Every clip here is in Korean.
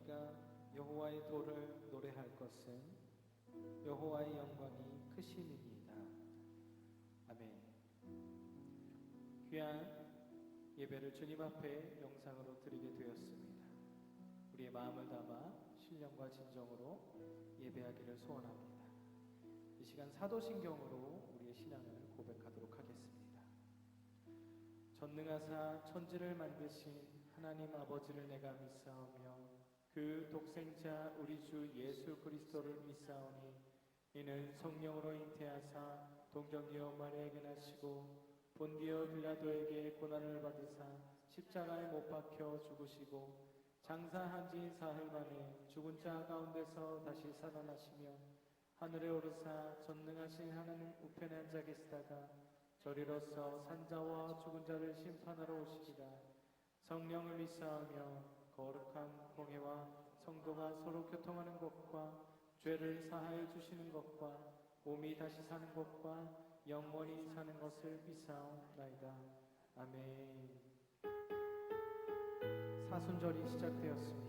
너희가 여호와의 도를 노래할 것은 여호와의 영광이 크심이니이다. 아멘. 귀한 예배를 주님 앞에 영상으로 드리게 되었습니다. 우리의 마음을 담아 신령과 진정으로 예배하기를 소원합니다. 이 시간 사도신경으로 우리의 신앙을 고백하도록 하겠습니다. 전능하사 천지를 만드신 하나님 아버지를 내가 믿사오며 그 독생자 우리 주 예수 그리스도를 믿사오니 이는 성령으로 잉태하사 동정녀 마리아에게 나시고 본디오 빌라도에게 고난을 받으사 십자가에 못 박혀 죽으시고 장사한 지 사흘 만에 죽은 자 가운데서 다시 살아나시며 하늘에 오르사 전능하신 하나님 우편에 앉아 계시다가 저리로서 산자와 죽은 자를 심판하러 오시리라. 성령을 믿사오며 거룩한 공회와 성도가 서로 교통하는 것과 죄를 사하여 주시는 것과 몸이 다시 사는 것과 영원히 사는 것을 믿사옵나이다. 아멘. 사순절이 시작되었습니다.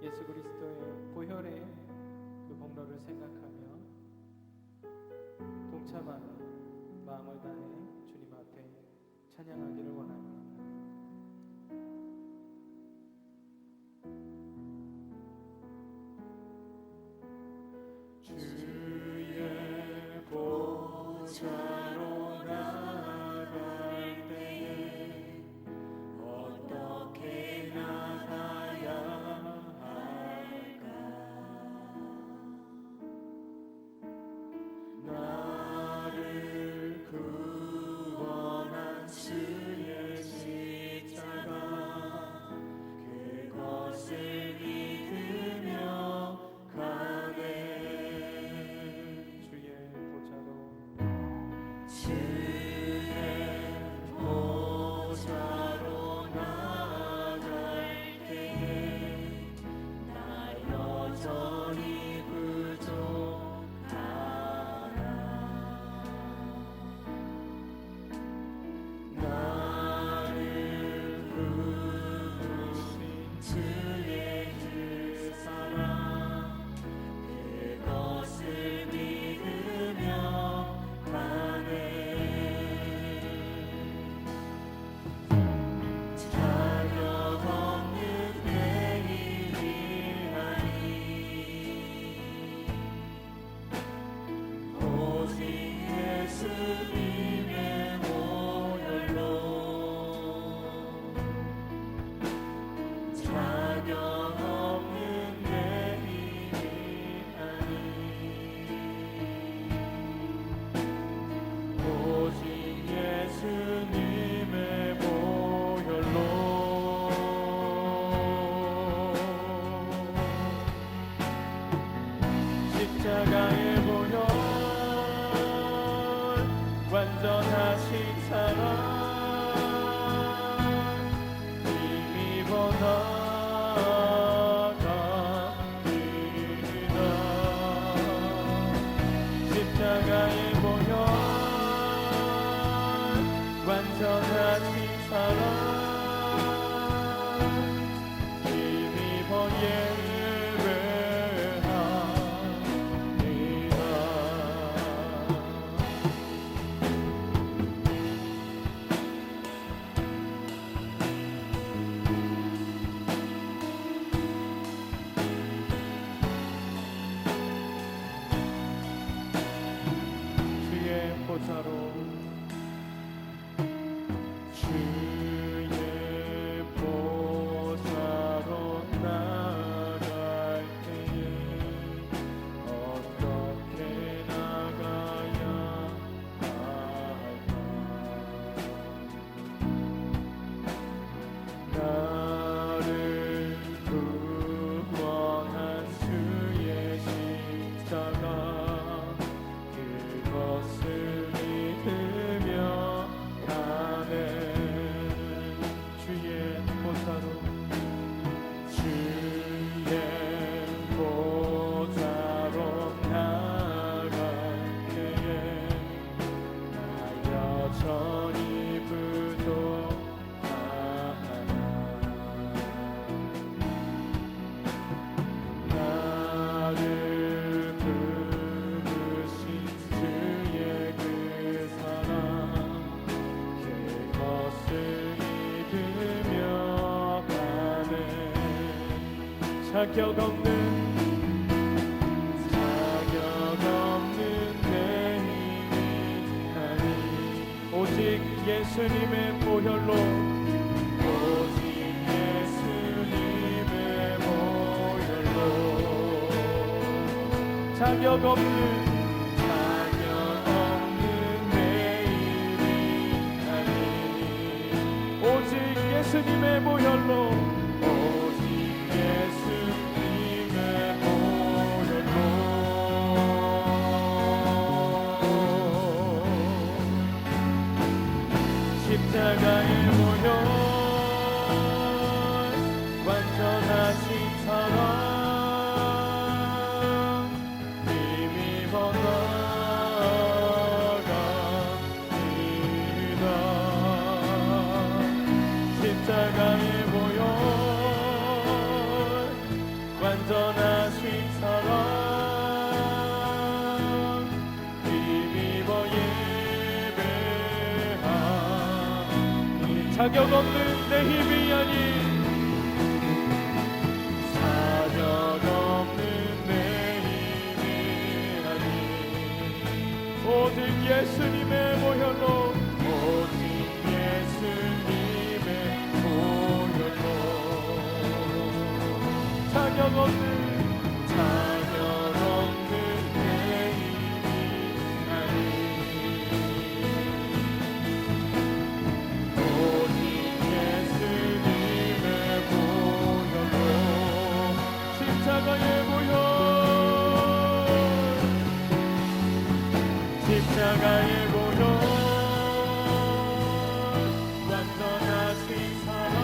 예수 그리스도의 보혈의 그 공로를 생각하며 동참하는 마음을 다해 주님 앞에 찬양하기를 원합니다. 주의 보좌로 나갈 때에 어떻게 나가야 할까? 나를 구원한 주의 십자가 그것을 믿으며 가네. 자격 없는 내 힘이 아니 오직 예수님의 보혈로 오직 예수님의 보혈로 자격 없는 내 힘이 아니 오직 예수님의 보혈로 오직 예수님의 보혈로 십자가의 보혈 완전하신 사랑 힘입어 나아갑니다. 십자가의 보혈 완전하신 사랑 힘입어 예배하니 자격 없는 내 힘이 아닌 자격 없는 내 힘이 아닌 오직 예수님의 보혈로 오직 예수님의 보혈로 자격 없는 내 힘이 아닌 오직 예수님의 보혈로 십자가의 보혈 십자가의 보혈 완전하신 사랑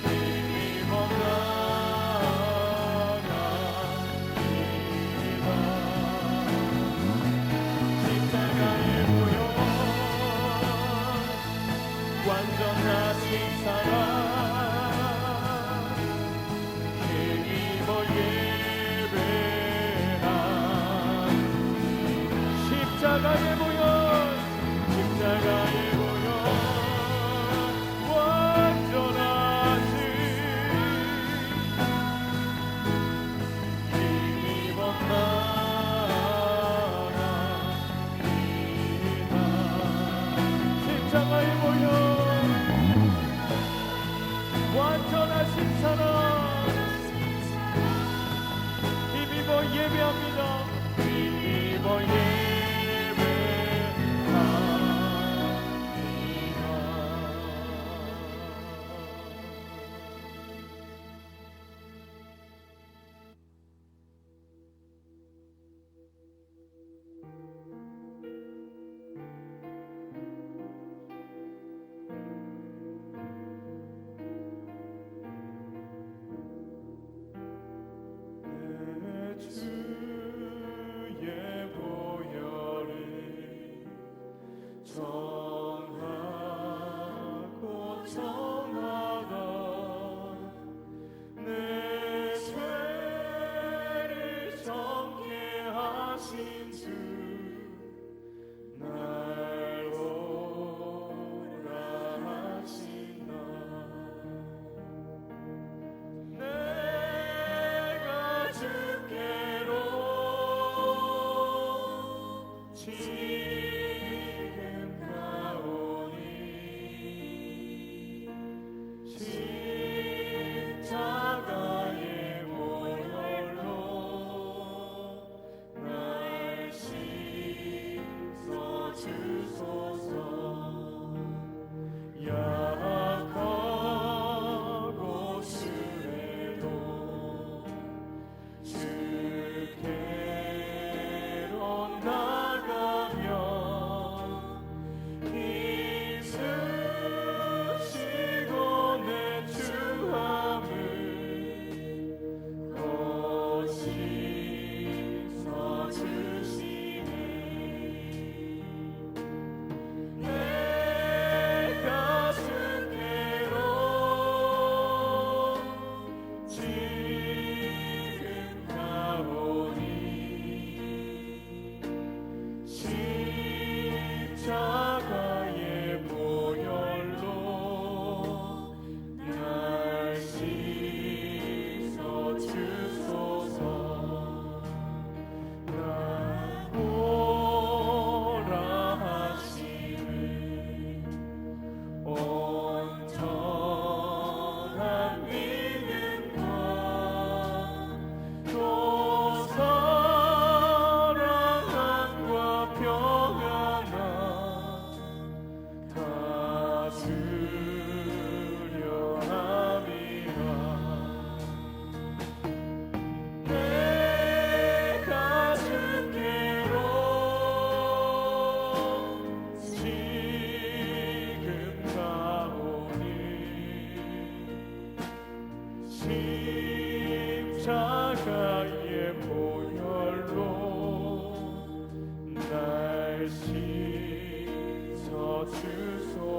힘입어 나아갑니다. 십자가의 보혈 완전하신 사랑 힘입어 예배하니 십자가의 보혈 십자가의 보혈 완전하신 힘입어 나아갑니다. 십자가의 보혈 완전하신 사랑 힘입어 예배합니다. 힘입어 주의 보혈이 정하고 정하다 내 죄를 정케 하신 주 날 오라 하시나 내가 주께로 지금 가오니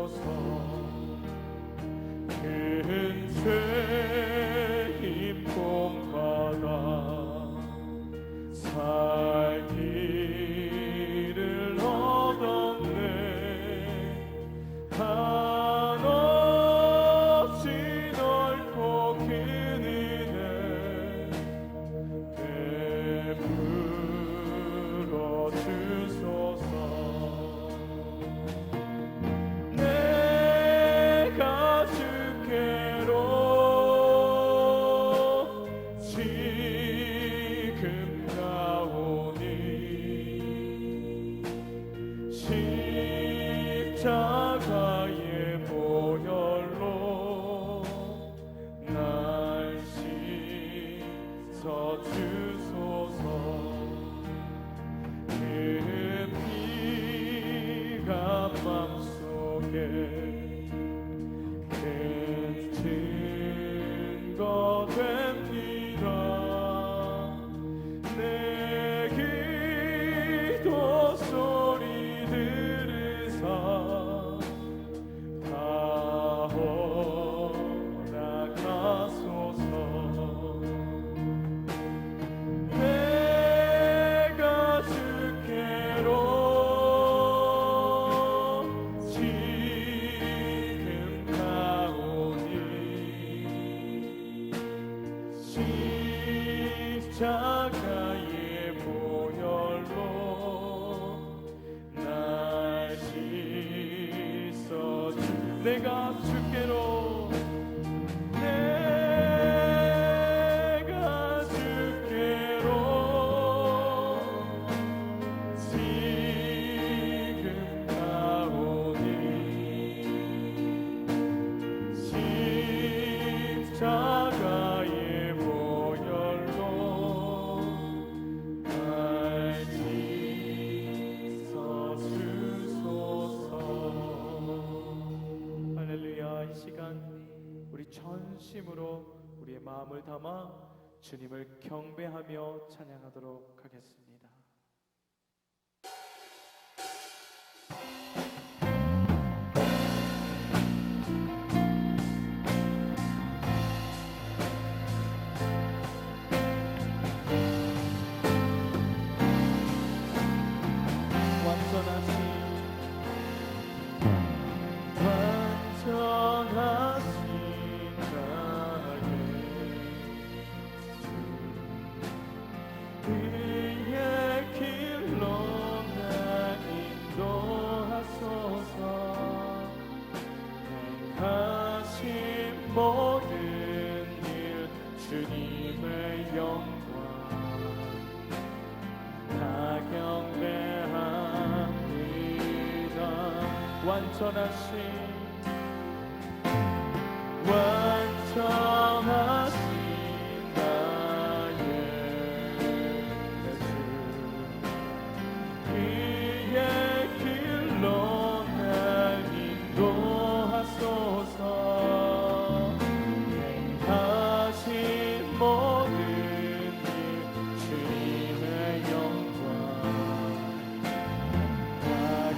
주소서. 큰 죄인 본받아 살 길을 얻었네. 한없이 넓고 긴 은혜 베풀어 주소서. 내가 주께로 지금 가오니 십자가의 보혈로 날 씻어 주소서. 그 피가 맘속에 큰 증거 됩니다. 내 기도 소리 들으사 다 허락하소서. 내가 주께로 지금 가오니 십자가의 보혈로 날 씻어 주. 내가 주께로 내가 주께로 지금 가오니 십자가의 보혈로 날 씻어 주소서. 할렐루야. 이 시간 우리 전심으로 우리의 마음을 담아 주님을 경배하며 찬양하도록 하겠습니다. 그의 길로 날 인도하소서. 행하신 모든 일 주님의 영광 다 경배합니다. 완전하신 나의 예수. 그의 길로 날 인도하소서. 행하신 모든 일 주님의 영광 다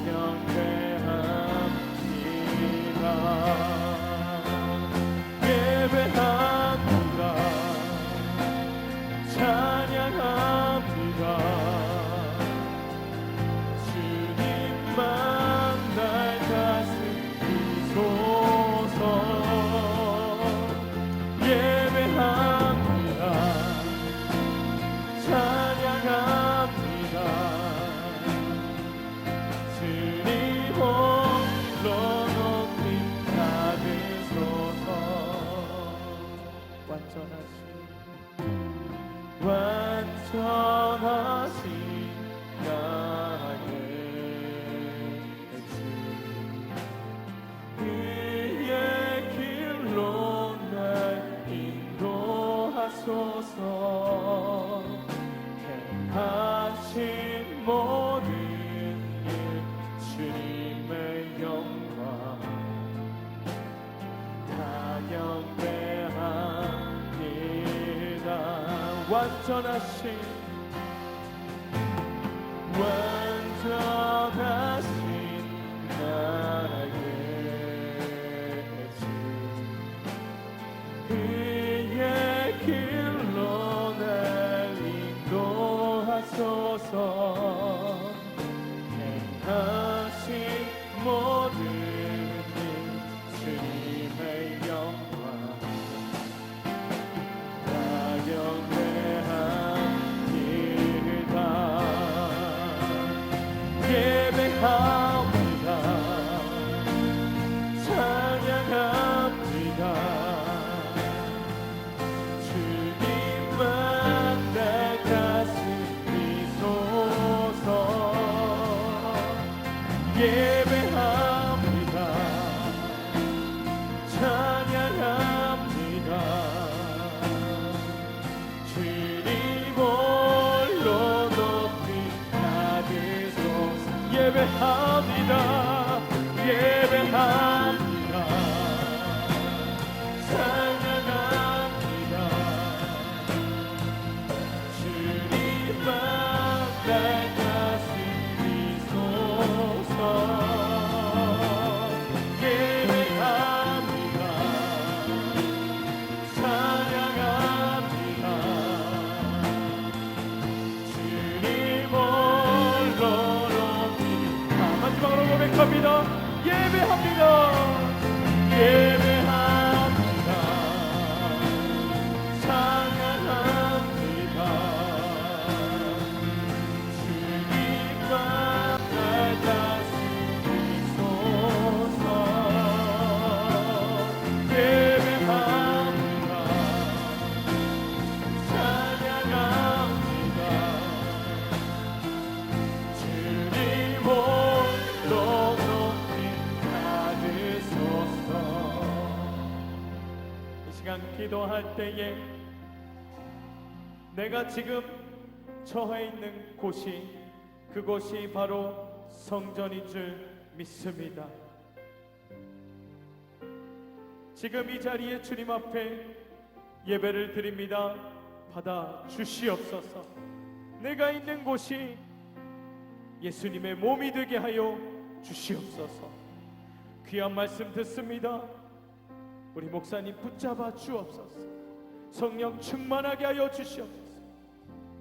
경배합니다. 예배합니다. 찬양합니다. 주님만 날 다스리소서. 예배합니다. 찬양합니다. 주님 홀로 높임 받으소서. 완전하신 나의 주. 그의 길로 날 인도하소서. 행하신 모든 일 주님의 영광 다 경배합니다. 완전하신 나의 예배합니다. 찬양합니다. 주님만 날 다스리소서. 예배합니다. 찬양합니다. 주님 홀로 높이. 마지막으로 고백합니다. 예배합니다. 예배합니다. 찬양합니다. 주님과 날 다스리소서. 예배합니다. 찬양합니다. 주님 홀로 높이 받으소서. 이 시간 기도할 때에 내가 지금 처해 있는 곳이, 그곳이 바로 성전인 줄 믿습니다. 지금 이 자리에 주님 앞에 예배를 드립니다. 받아 주시옵소서. 내가 있는 곳이 예수님의 몸이 되게 하여 주시옵소서. 귀한 말씀 듣습니다. 우리 목사님 붙잡아 주옵소서. 성령 충만하게 하여 주시옵소서.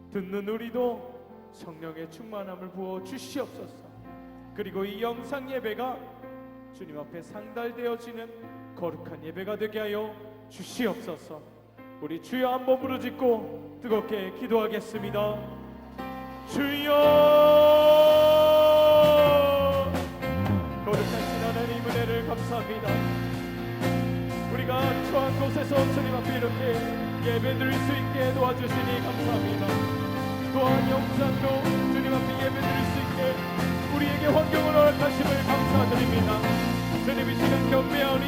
듣는 우리도 성령의 충만함을 부어 주시옵소서. 그리고 이 영상 예배가 주님 앞에 상달되어지는 거룩한 예배가 되게 하여 주시옵소서. 우리 주여 한번 부르짖고 뜨겁게 기도하겠습니다. 주여, 거룩하신 하나님 은혜를 감사합니다. 우리가 처한 곳에서 주님 앞에 이렇게 예배드릴 수 있게 도와주시니 감사합니다. 또한 영상도 주님 앞에 예배드릴 수 있게 우리에게 환경을 허락하심을 감사드립니다. 주님 이 시간 경배하오니,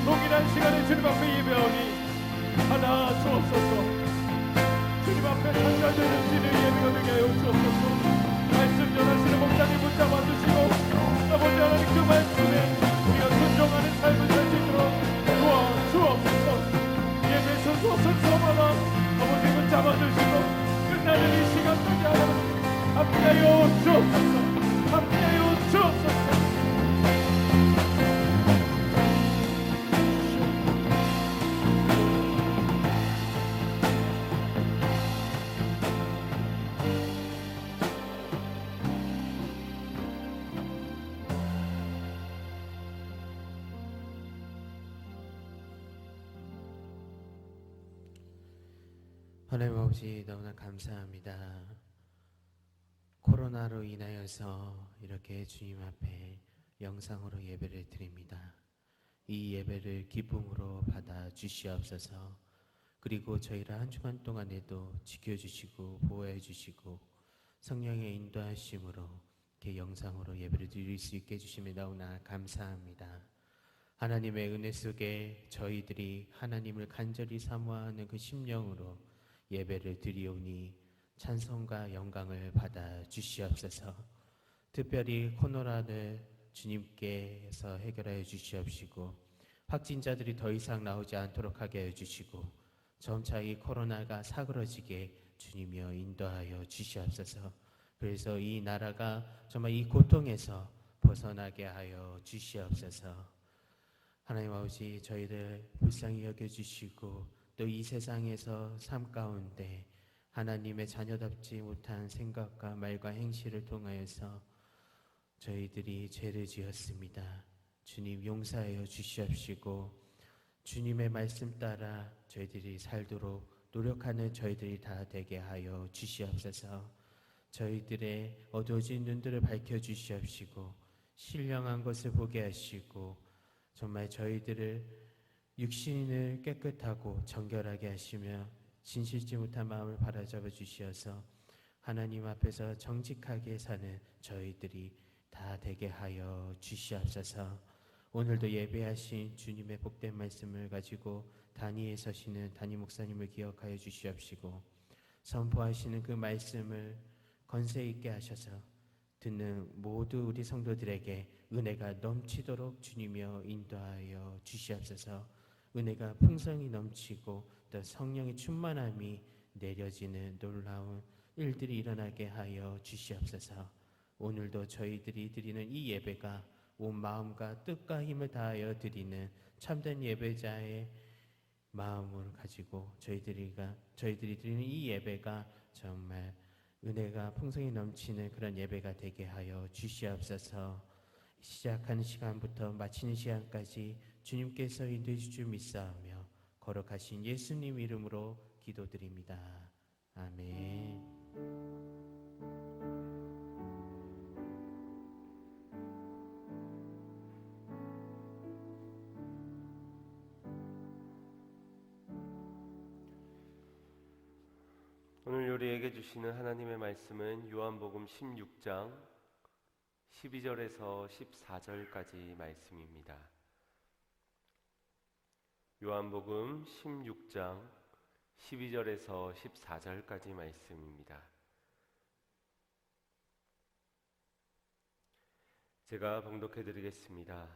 동일한 시간에 주님 앞에 예배하오니 하나 주옵소서. 주님 앞에 상달되는 주의 예배가 되게 하여 주옵소서. 말씀 전하시는 목사님 붙잡아 주시고 아버지 하나님 그 말씀에 우리가 순종하는 삶을 살 수 있도록 도와주옵소서. 예배 선수 선서마다 아버지 붙잡아 주시고 끝나는 이 시간까지 하나님 함께하여 주옵소서. 함께하여 주옵소서. 하나님 아버지, 너무나 감사합니다. 코로나로 인하여서 이렇게 주님 앞에 영상으로 예배를 드립니다. 이 예배를 기쁨으로 받아 주시옵소서. 그리고 저희를 한 주간 동안에도 지켜주시고 보호해 주시고 성령의 인도하심으로 이렇게 영상으로 예배를 드릴 수 있게 해주심에 너무나 감사합니다. 하나님의 은혜 속에 저희들이 하나님을 간절히 사모하는 그 심령으로 예배를 드리오니 찬송과 영광을 받아 주시옵소서. 특별히 코로나를 주님께서 해결하여 주시옵시고 확진자들이 더 이상 나오지 않도록 하게 해주시고 점차 이 코로나가 사그러지게 주님이여 인도하여 주시옵소서. 그래서 이 나라가 정말 이 고통에서 벗어나게 하여 주시옵소서. 하나님 아버지, 저희를 불쌍히 여겨주시고 또 이 세상에서 삶 가운데 하나님의 자녀답지 못한 생각과 말과 행실을 통하여서 저희들이 죄를 지었습니다. 주님 용서하여 주시옵시고 주님의 말씀 따라 저희들이 살도록 노력하는 저희들이 다 되게 하여 주시옵소서. 저희들의 어두워진 눈들을 밝혀주시옵시고 신령한 것을 보게 하시고 정말 저희들을 육신을 깨끗하고 정결하게 하시며 진실지 못한 마음을 바라잡아 주시어서 하나님 앞에서 정직하게 사는 저희들이 다 되게 하여 주시옵소서. 오늘도 예배하신 주님의 복된 말씀을 가지고 단위에 서시는 담임 목사님을 기억하여 주시옵시고 선포하시는 그 말씀을 건세 있게 하셔서 듣는 모두 우리 성도들에게 은혜가 넘치도록 주님여 인도하여 주시옵소서. 은혜가 풍성히 넘치고 또 성령의 충만함이 내려지는 놀라운 일들이 일어나게 하여 주시옵소서. 오늘도 저희들이 드리는 이 예배가 온 마음과 뜻과 힘을 다하여 드리는 참된 예배자의 마음을 가지고 저희들이 드리는 이 예배가 정말 은혜가 풍성히 넘치는 그런 예배가 되게 하여 주시옵소서. 시작하는 시간부터 마치는 시간까지 주님께서 인도해 주실 줄 믿사오며 거룩하신 예수님 이름으로 기도드립니다. 아멘. 오늘 우리에게 주시는 하나님의 말씀은 요한복음 16장 12절에서 14절까지 말씀입니다. 요한복음 16장 12절에서 14절까지 말씀입니다. 제가 봉독해 드리겠습니다.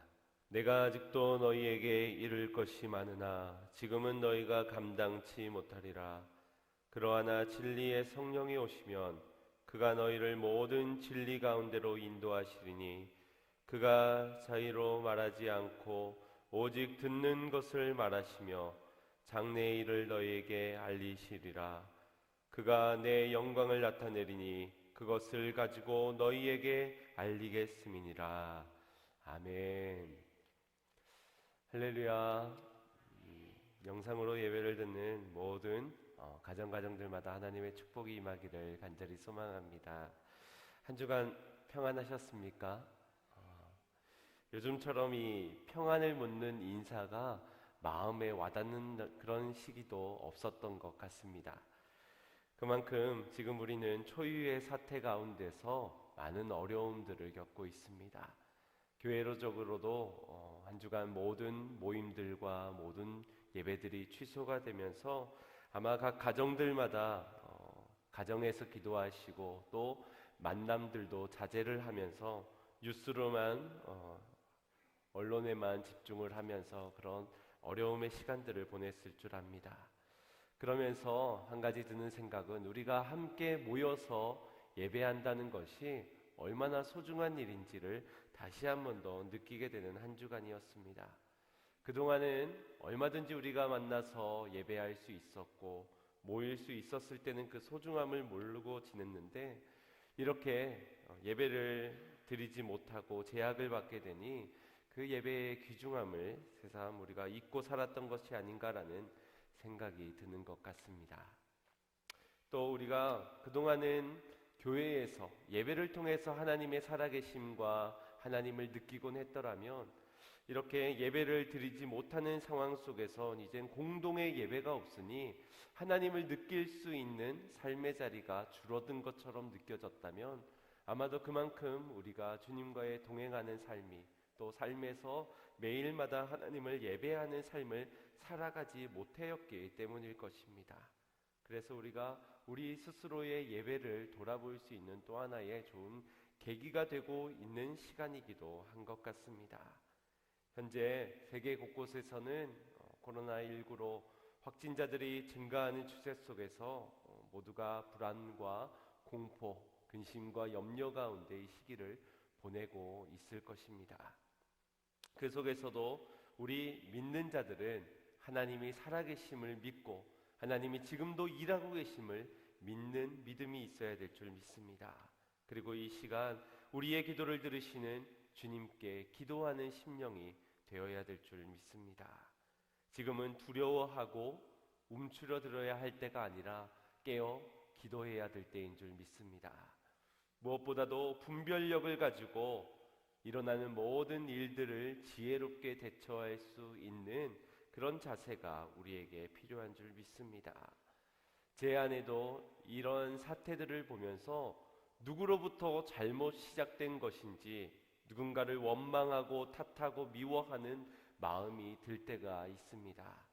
내가 아직도 너희에게 이를 것이 많으나 지금은 너희가 감당치 못하리라. 그러하나 진리의 성령이 오시면 그가 너희를 모든 진리 가운데로 인도하시리니 그가 자의로 말하지 않고 오직 듣는 것을 말하시며 장래의 일을 너희에게 알리시리라. 그가 내 영광을 나타내리니 그것을 가지고 너희에게 알리겠음이니라. 아멘. 할렐루야. 영상으로 예배를 듣는 모든 가정들마다 하나님의 축복이 임하기를 간절히 소망합니다. 한 주간 평안하셨습니까? 요즘처럼 이 평안을 묻는 인사가 마음에 와닿는 그런 시기도 없었던 것 같습니다. 그만큼 지금 우리는 초유의 사태 가운데서 많은 어려움들을 겪고 있습니다. 교회로적으로도 한 주간 모든 모임들과 모든 예배들이 취소가 되면서 아마 각 가정들마다 가정에서 기도하시고 또 만남들도 자제를 하면서 뉴스로만 언론에만 집중을 하면서 그런 어려움의 시간들을 보냈을 줄 압니다. 그러면서 한 가지 드는 생각은 우리가 함께 모여서 예배한다는 것이 얼마나 소중한 일인지를 다시 한 번 더 느끼게 되는 한 주간이었습니다. 그동안은 얼마든지 우리가 만나서 예배할 수 있었고 모일 수 있었을 때는 그 소중함을 모르고 지냈는데 이렇게 예배를 드리지 못하고 제약을 받게 되니 그 예배의 귀중함을 새삼 우리가 잊고 살았던 것이 아닌가라는 생각이 드는 것 같습니다. 또 우리가 그동안은 교회에서 예배를 통해서 하나님의 살아계심과 하나님을 느끼곤 했더라면 이렇게 예배를 드리지 못하는 상황 속에서 이젠 공동의 예배가 없으니 하나님을 느낄 수 있는 삶의 자리가 줄어든 것처럼 느껴졌다면 아마도 그만큼 우리가 주님과의 동행하는 삶이 또 삶에서 매일마다 하나님을 예배하는 삶을 살아가지 못하였기 때문일 것입니다. 그래서 우리가 우리 스스로의 예배를 돌아볼 수 있는 또 하나의 좋은 계기가 되고 있는 시간이기도 한 것 같습니다. 현재 세계 곳곳에서는 코로나19로 확진자들이 증가하는 추세 속에서 모두가 불안과 공포, 근심과 염려 가운데 이 시기를 보내고 있을 것입니다. 그 속에서도 우리 믿는 자들은 하나님이 살아계심을 믿고 하나님이 지금도 일하고 계심을 믿는 믿음이 있어야 될 줄 믿습니다. 그리고 이 시간 우리의 기도를 들으시는 주님께 기도하는 심령이 되어야 될 줄 믿습니다. 지금은 두려워하고 움츠러들어야 할 때가 아니라 깨어 기도해야 될 때인 줄 믿습니다. 무엇보다도 분별력을 가지고 일어나는 모든 일들을 지혜롭게 대처할 수 있는 그런 자세가 우리에게 필요한 줄 믿습니다. 제 안에도 이런 사태들을 보면서 누구로부터 잘못 시작된 것인지 누군가를 원망하고 탓하고 미워하는 마음이 들 때가 있습니다.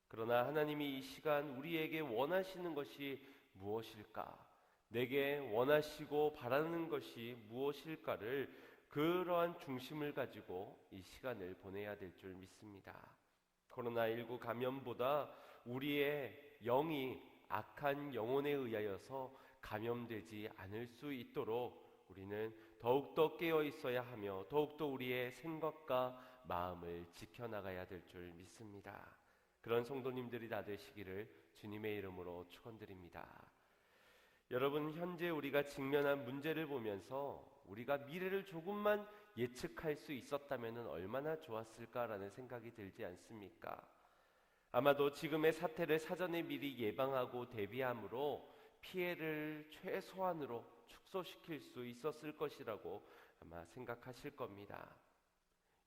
그러나 하나님이 이 시간 우리에게 원하시는 것이 무엇일까? 내게 원하시고 바라는 것이 무엇일까를 그러한 중심을 가지고 이 시간을 보내야 될 줄 믿습니다. 코로나19 감염보다 우리의 영이 악한 영혼에 의하여서 감염되지 않을 수 있도록 우리는 더욱더 깨어 있어야 하며 더욱더 우리의 생각과 마음을 지켜나가야 될 줄 믿습니다. 그런 성도님들이 다 되시기를 주님의 이름으로 축원드립니다. 여러분, 현재 우리가 직면한 문제를 보면서 우리가 미래를 조금만 예측할 수 있었다면 얼마나 좋았을까라는 생각이 들지 않습니까? 아마도 지금의 사태를 사전에 미리 예방하고 대비함으로 피해를 최소한으로 축소시킬 수 있었을 것이라고 아마 생각하실 겁니다.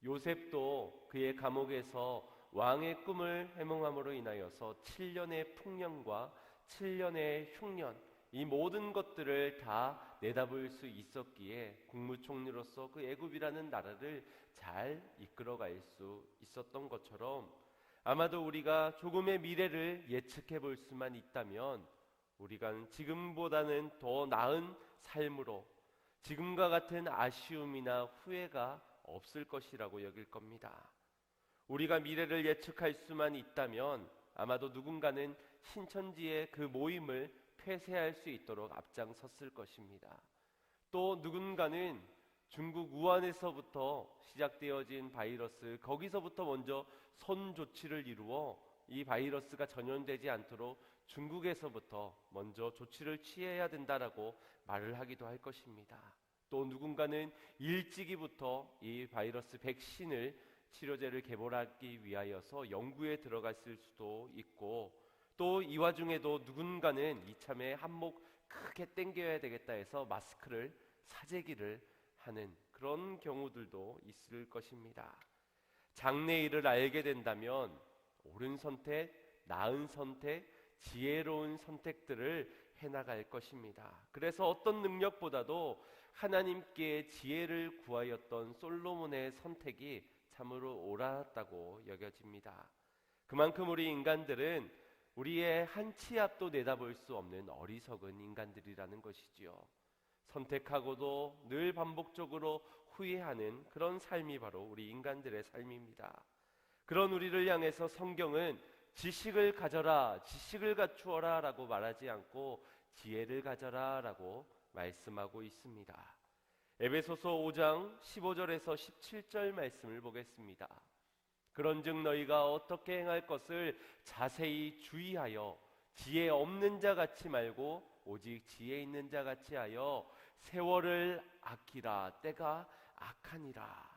요셉도 그의 감옥에서 왕의 꿈을 해몽함으로 인하여서 7년의 풍년과 7년의 흉년, 이 모든 것들을 다 내다볼 수 있었기에 국무총리로서 그 애굽이라는 나라를 잘 이끌어갈 수 있었던 것처럼 아마도 우리가 조금의 미래를 예측해 볼 수만 있다면 우리가 지금보다는 더 나은 삶으로 지금과 같은 아쉬움이나 후회가 없을 것이라고 여길 겁니다. 우리가 미래를 예측할 수만 있다면 아마도 누군가는 신천지의 그 모임을 폐쇄할 수 있도록 앞장섰을 것입니다. 또 누군가는 중국 우한에서부터 시작되어진 바이러스, 거기서부터 먼저 선 조치를 이루어 이 바이러스가 전염되지 않도록 중국에서부터 먼저 조치를 취해야 된다라고 말을 하기도 할 것입니다. 또 누군가는 일찍이부터 이 바이러스 백신을 치료제를 개발하기 위하여서 연구에 들어갔을 수도 있고, 또 이 와중에도 누군가는 이참에 한몫 크게 땡겨야 되겠다 해서 마스크를 사재기를 하는 그런 경우들도 있을 것입니다. 장래일을 알게 된다면 옳은 선택, 나은 선택, 지혜로운 선택들을 해나갈 것입니다. 그래서 어떤 능력보다도 하나님께 지혜를 구하였던 솔로몬의 선택이 참으로 옳았다고 여겨집니다. 그만큼 우리 인간들은 우리의 한 치 앞도 내다볼 수 없는 어리석은 인간들이라는 것이지요. 선택하고도 늘 반복적으로 후회하는 그런 삶이 바로 우리 인간들의 삶입니다. 그런 우리를 향해서 성경은 지식을 가져라, 지식을 갖추어라 라고 말하지 않고 지혜를 가져라 라고 말씀하고 있습니다. 에베소서 5장 15절에서 17절 말씀을 보겠습니다. 그런즉 너희가 어떻게 행할 것을 자세히 주의하여 지혜 없는 자 같이 말고 오직 지혜 있는 자 같이 하여 세월을 아끼라. 때가 악하니라.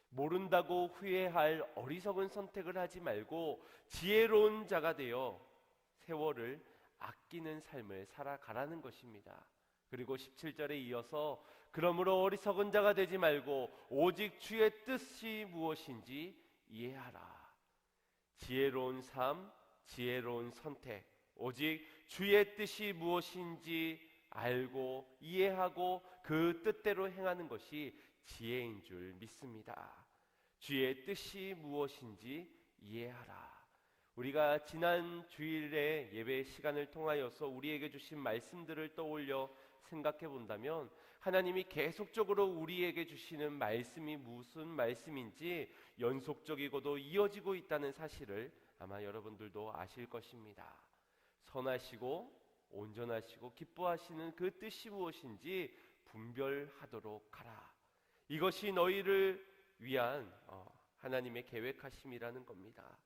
모른다고 후회할 어리석은 선택을 하지 말고 지혜로운 자가 되어 세월을 아끼는 삶을 살아가라는 것입니다. 그리고 17절에 이어서 그러므로 어리석은 자가 되지 말고 오직 주의 뜻이 무엇인지 이해하라. 지혜로운 삶, 지혜로운 선택, 오직 주의 뜻이 무엇인지 알고 이해하고 그 뜻대로 행하는 것이 지혜인 줄 믿습니다. 주의 뜻이 무엇인지 이해하라. 우리가 지난 주일에 예배 시간을 통하여서 우리에게 주신 말씀들을 떠올려 생각해 본다면 하나님이 계속적으로 우리에게 주시는 말씀이 무슨 말씀인지 연속적이고도 이어지고 있다는 사실을 아마 여러분들도 아실 것입니다. 선하시고 온전하시고 기뻐하시는 그 뜻이 무엇인지 분별하도록 하라. 이것이 너희를 위한 하나님의 계획하심이라는 겁니다.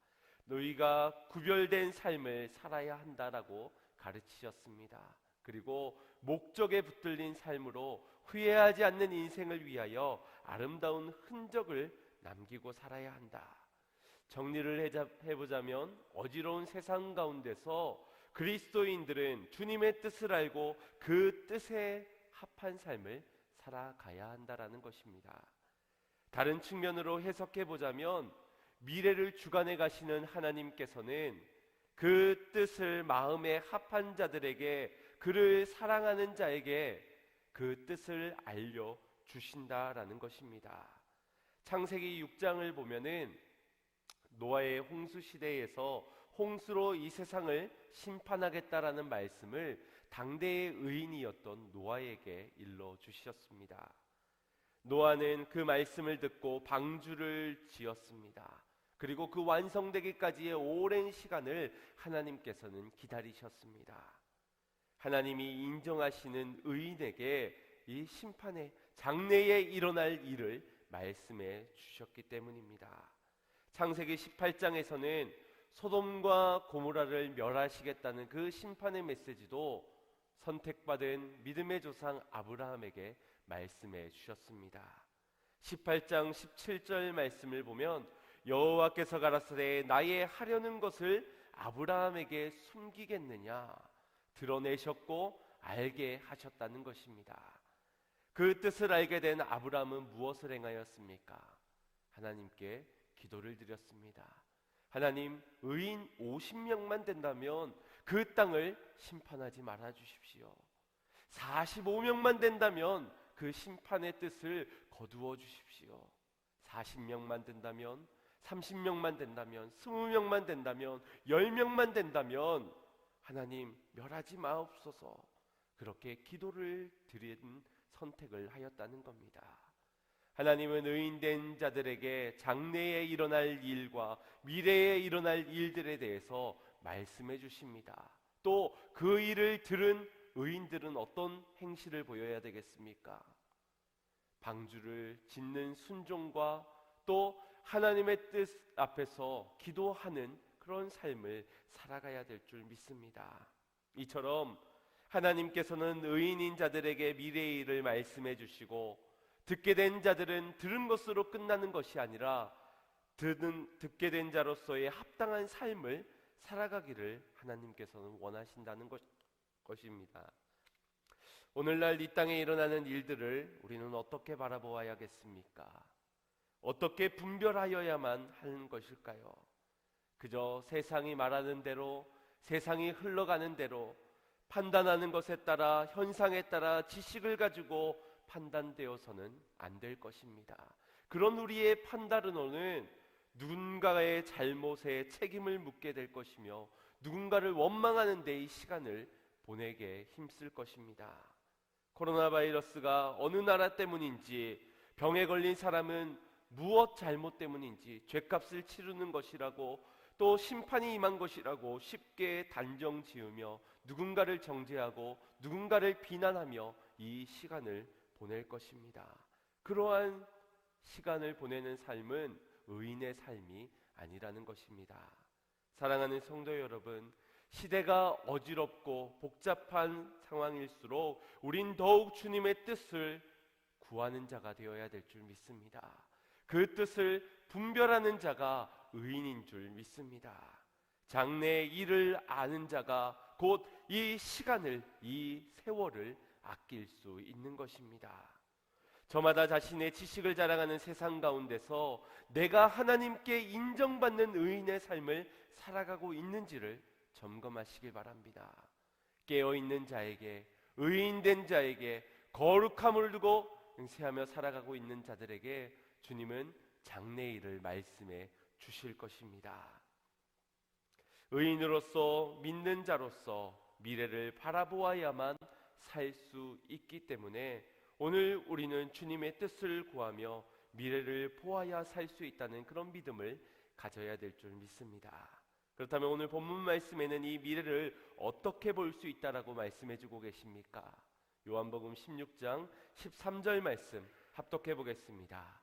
너희가 구별된 삶을 살아야 한다라고 가르치셨습니다. 그리고 목적에 붙들린 삶으로 후회하지 않는 인생을 위하여 아름다운 흔적을 남기고 살아야 한다. 정리를 해보자면 어지러운 세상 가운데서 그리스도인들은 주님의 뜻을 알고 그 뜻에 합한 삶을 살아가야 한다라는 것입니다. 다른 측면으로 해석해보자면 미래를 주관해 가시는 하나님께서는 그 뜻을 마음에 합한 자들에게, 그를 사랑하는 자에게 그 뜻을 알려주신다라는 것입니다. 창세기 6장을 보면은 노아의 홍수 시대에서 홍수로 이 세상을 심판하겠다라는 말씀을 당대의 의인이었던 노아에게 일러주셨습니다. 노아는 그 말씀을 듣고 방주를 지었습니다. 그리고 그 완성되기까지의 오랜 시간을 하나님께서는 기다리셨습니다. 하나님이 인정하시는 의인에게 이 심판의 장래에 일어날 일을 말씀해 주셨기 때문입니다. 창세기 18장에서는 소돔과 고모라를 멸하시겠다는 그 심판의 메시지도 선택받은 믿음의 조상 아브라함에게 말씀해 주셨습니다. 18장 17절 말씀을 보면 여호와께서 가라사대 나의 하려는 것을 아브라함에게 숨기겠느냐 드러내셨고 알게 하셨다는 것입니다. 그 뜻을 알게 된 아브라함은 무엇을 행하였습니까? 하나님께 기도를 드렸습니다. 하나님, 의인 50명만 된다면 그 땅을 심판하지 말아 주십시오. 45명만 된다면 그 심판의 뜻을 거두어 주십시오. 40명만 된다면, 30명만 된다면, 20명만 된다면, 10명만 된다면 하나님 멸하지 마옵소서. 그렇게 기도를 드린 선택을 하였다는 겁니다. 하나님은 의인된 자들에게 장래에 일어날 일과 미래에 일어날 일들에 대해서 말씀해 주십니다. 또 그 일을 들은 의인들은 어떤 행실을 보여야 되겠습니까? 방주를 짓는 순종과 또 하나님의 뜻 앞에서 기도하는 그런 삶을 살아가야 될 줄 믿습니다. 이처럼 하나님께서는 의인인 자들에게 미래의 일을 말씀해 주시고 듣게 된 자들은 들은 것으로 끝나는 것이 아니라 듣게 된 자로서의 합당한 삶을 살아가기를 하나님께서는 원하신다는 것입니다. 오늘날 이 땅에 일어나는 일들을 우리는 어떻게 바라보아야겠습니까? 어떻게 분별하여야만 하는 것일까요? 그저 세상이 말하는 대로, 세상이 흘러가는 대로 판단하는 것에 따라, 현상에 따라 지식을 가지고 판단되어서는 안 될 것입니다. 그런 우리의 판단으로는 누군가의 잘못에 책임을 묻게 될 것이며 누군가를 원망하는 데 이 시간을 보내게 힘쓸 것입니다. 코로나 바이러스가 어느 나라 때문인지, 병에 걸린 사람은 무엇 잘못 때문인지, 죗값을 치르는 것이라고 또 심판이 임한 것이라고 쉽게 단정 지으며 누군가를 정죄하고 누군가를 비난하며 이 시간을 보낼 것입니다. 그러한 시간을 보내는 삶은 의인의 삶이 아니라는 것입니다. 사랑하는 성도 여러분, 시대가 어지럽고 복잡한 상황일수록 우린 더욱 주님의 뜻을 구하는 자가 되어야 될 줄 믿습니다. 그 뜻을 분별하는 자가 의인인 줄 믿습니다. 장래의 일을 아는 자가 곧 이 시간을, 이 세월을 아낄 수 있는 것입니다. 저마다 자신의 지식을 자랑하는 세상 가운데서 내가 하나님께 인정받는 의인의 삶을 살아가고 있는지를 점검하시길 바랍니다. 깨어있는 자에게, 의인된 자에게, 거룩함을 두고 응세하며 살아가고 있는 자들에게 주님은 장래일을 말씀해 주실 것입니다. 의인으로서, 믿는 자로서 미래를 바라보아야만 살 수 있기 때문에 오늘 우리는 주님의 뜻을 구하며 미래를 보아야 살 수 있다는 그런 믿음을 가져야 될 줄 믿습니다. 그렇다면 오늘 본문 말씀에는 이 미래를 어떻게 볼 수 있다라고 말씀해 주고 계십니까? 요한복음 16장 13절 말씀 합독해 보겠습니다.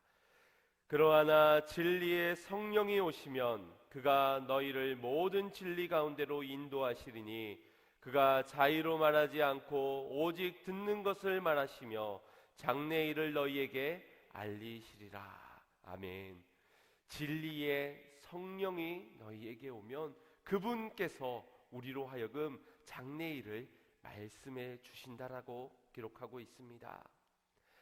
그러하나 진리의 성령이 오시면 그가 너희를 모든 진리 가운데로 인도하시리니 그가 자의로 말하지 않고 오직 듣는 것을 말하시며 장래일을 너희에게 알리시리라. 아멘. 진리의 성령이 너희에게 오면 그분께서 우리로 하여금 장래일을 말씀해 주신다라고 기록하고 있습니다.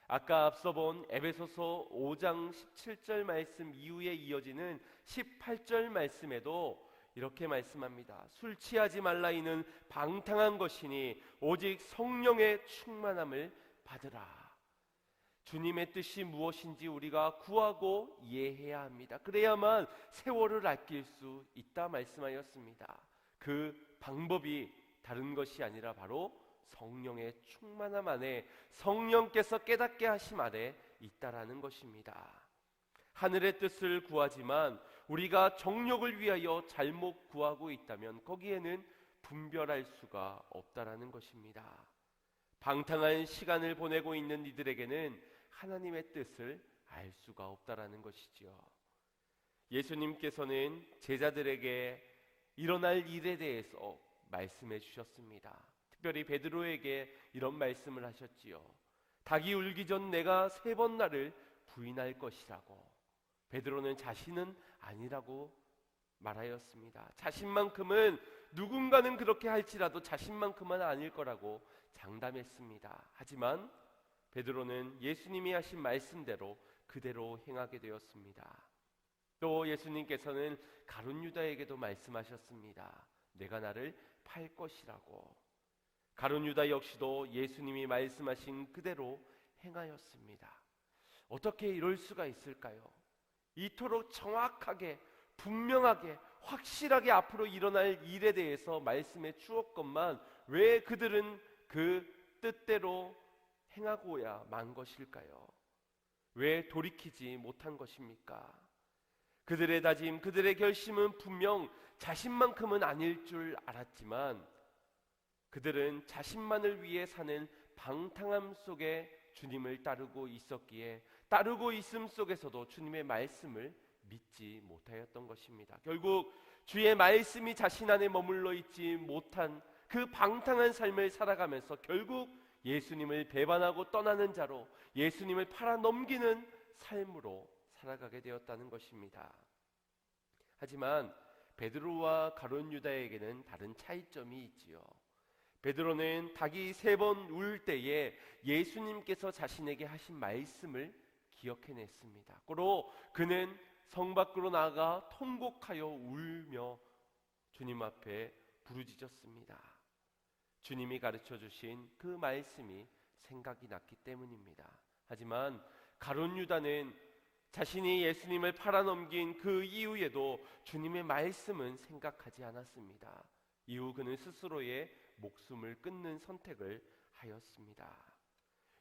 아까 앞서 본 에베소서 5장 17절 말씀 이후에 이어지는 18절 말씀에도 이렇게 말씀합니다. 술 취하지 말라 이는 방탕한 것이니 오직 성령의 충만함을 받으라. 주님의 뜻이 무엇인지 우리가 구하고 이해해야 합니다. 그래야만 세월을 아낄 수 있다 말씀하였습니다. 그 방법이 다른 것이 아니라 바로 성령의 충만함 안에, 성령께서 깨닫게 하심 아래 있다라는 것입니다. 하늘의 뜻을 구하지만 우리가 정욕을 위하여 잘못 구하고 있다면 거기에는 분별할 수가 없다라는 것입니다. 방탕한 시간을 보내고 있는 이들에게는 하나님의 뜻을 알 수가 없다라는 것이지요. 예수님께서는 제자들에게 일어날 일에 대해서 말씀해 주셨습니다. 특별히 베드로에게 이런 말씀을 하셨지요. 닭이 울기 전 내가 3번 나를 부인할 것이라고. 베드로는 자신은 아니라고 말하였습니다. 자신만큼은, 누군가는 그렇게 할지라도 자신만큼은 아닐 거라고 장담했습니다. 하지만 베드로는 예수님이 하신 말씀대로 그대로 행하게 되었습니다. 또 예수님께서는 가룟 유다에게도 말씀하셨습니다. 내가 나를 팔 것이라고. 가룟 유다 역시도 예수님이 말씀하신 그대로 행하였습니다. 어떻게 이럴 수가 있을까요? 이토록 정확하게, 분명하게, 확실하게 앞으로 일어날 일에 대해서 말씀해 주었건만 왜 그들은 그 뜻대로 행하고야 만 것일까요? 왜 돌이키지 못한 것입니까? 그들의 다짐, 그들의 결심은 분명 자신만큼은 아닐 줄 알았지만 그들은 자신만을 위해 사는 방탕함 속에 주님을 따르고 있었기에 따르고 있음 속에서도 주님의 말씀을 믿지 못하였던 것입니다. 결국 주의 말씀이 자신 안에 머물러 있지 못한 그 방탕한 삶을 살아가면서 결국 예수님을 배반하고 떠나는 자로, 예수님을 팔아넘기는 삶으로 살아가게 되었다는 것입니다. 하지만 베드로와 가룟 유다에게는 다른 차이점이 있지요. 베드로는 닭이 3번 울 때에 예수님께서 자신에게 하신 말씀을 기억해냈습니다. 고로 그는 성 밖으로 나가 통곡하여 울며 주님 앞에 부르짖었습니다. 주님이 가르쳐 주신 그 말씀이 생각이 났기 때문입니다. 하지만 가룟 유다는 자신이 예수님을 팔아넘긴 그 이후에도 주님의 말씀은 생각하지 않았습니다. 이후 그는 스스로의 목숨을 끊는 선택을 하였습니다.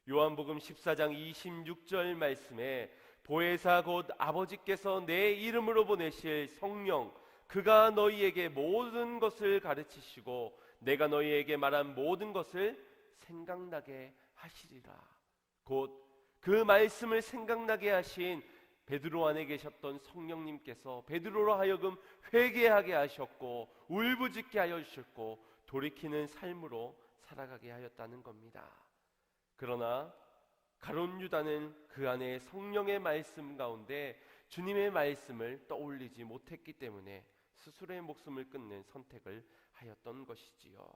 요한복음 14장 26절 말씀에 보혜사 곧 아버지께서 내 이름으로 보내실 성령, 그가 너희에게 모든 것을 가르치시고 내가 너희에게 말한 모든 것을 생각나게 하시리라. 곧 그 말씀을 생각나게 하신 베드로 안에 계셨던 성령님께서 베드로로 하여금 회개하게 하셨고 울부짖게 하여 주셨고 돌이키는 삶으로 살아가게 하였다는 겁니다. 그러나 가룟 유다는 그 안에 성령의 말씀 가운데 주님의 말씀을 떠올리지 못했기 때문에 스스로의 목숨을 끊는 선택을 하였던 것이지요.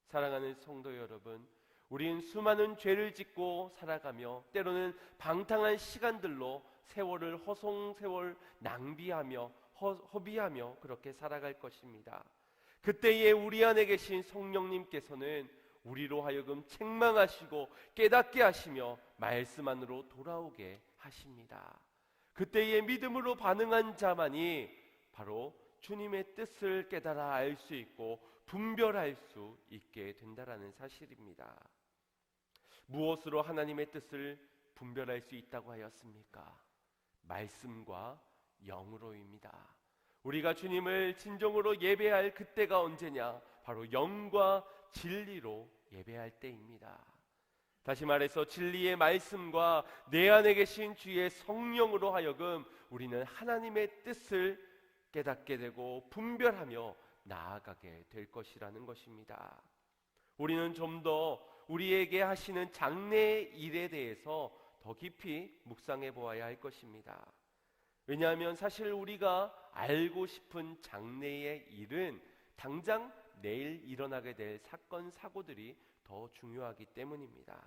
사랑하는 성도 여러분, 우린 수많은 죄를 짓고 살아가며 때로는 방탕한 시간들로 세월을 허송세월 낭비하며 허비하며 그렇게 살아갈 것입니다. 그때에 우리 안에 계신 성령님께서는 우리로 하여금 책망하시고 깨닫게 하시며 말씀 안으로 돌아오게 하십니다. 그때에 믿음으로 반응한 자만이 바로 주님의 뜻을 깨달아 알 수 있고 분별할 수 있게 된다라는 사실입니다. 무엇으로 하나님의 뜻을 분별할 수 있다고 하였습니까? 말씀과 영으로입니다. 우리가 주님을 진정으로 예배할 그때가 언제냐? 바로 영과 진리로 예배할 때입니다. 다시 말해서 진리의 말씀과 내 안에 계신 주의 성령으로 하여금 우리는 하나님의 뜻을 깨닫게 되고 분별하며 나아가게 될 것이라는 것입니다. 우리는 좀 더 우리에게 하시는 장래의 일에 대해서 더 깊이 묵상해 보아야 할 것입니다. 왜냐하면 사실 우리가 알고 싶은 장래의 일은 당장 내일 일어나게 될 사건, 사고들이 더 중요하기 때문입니다.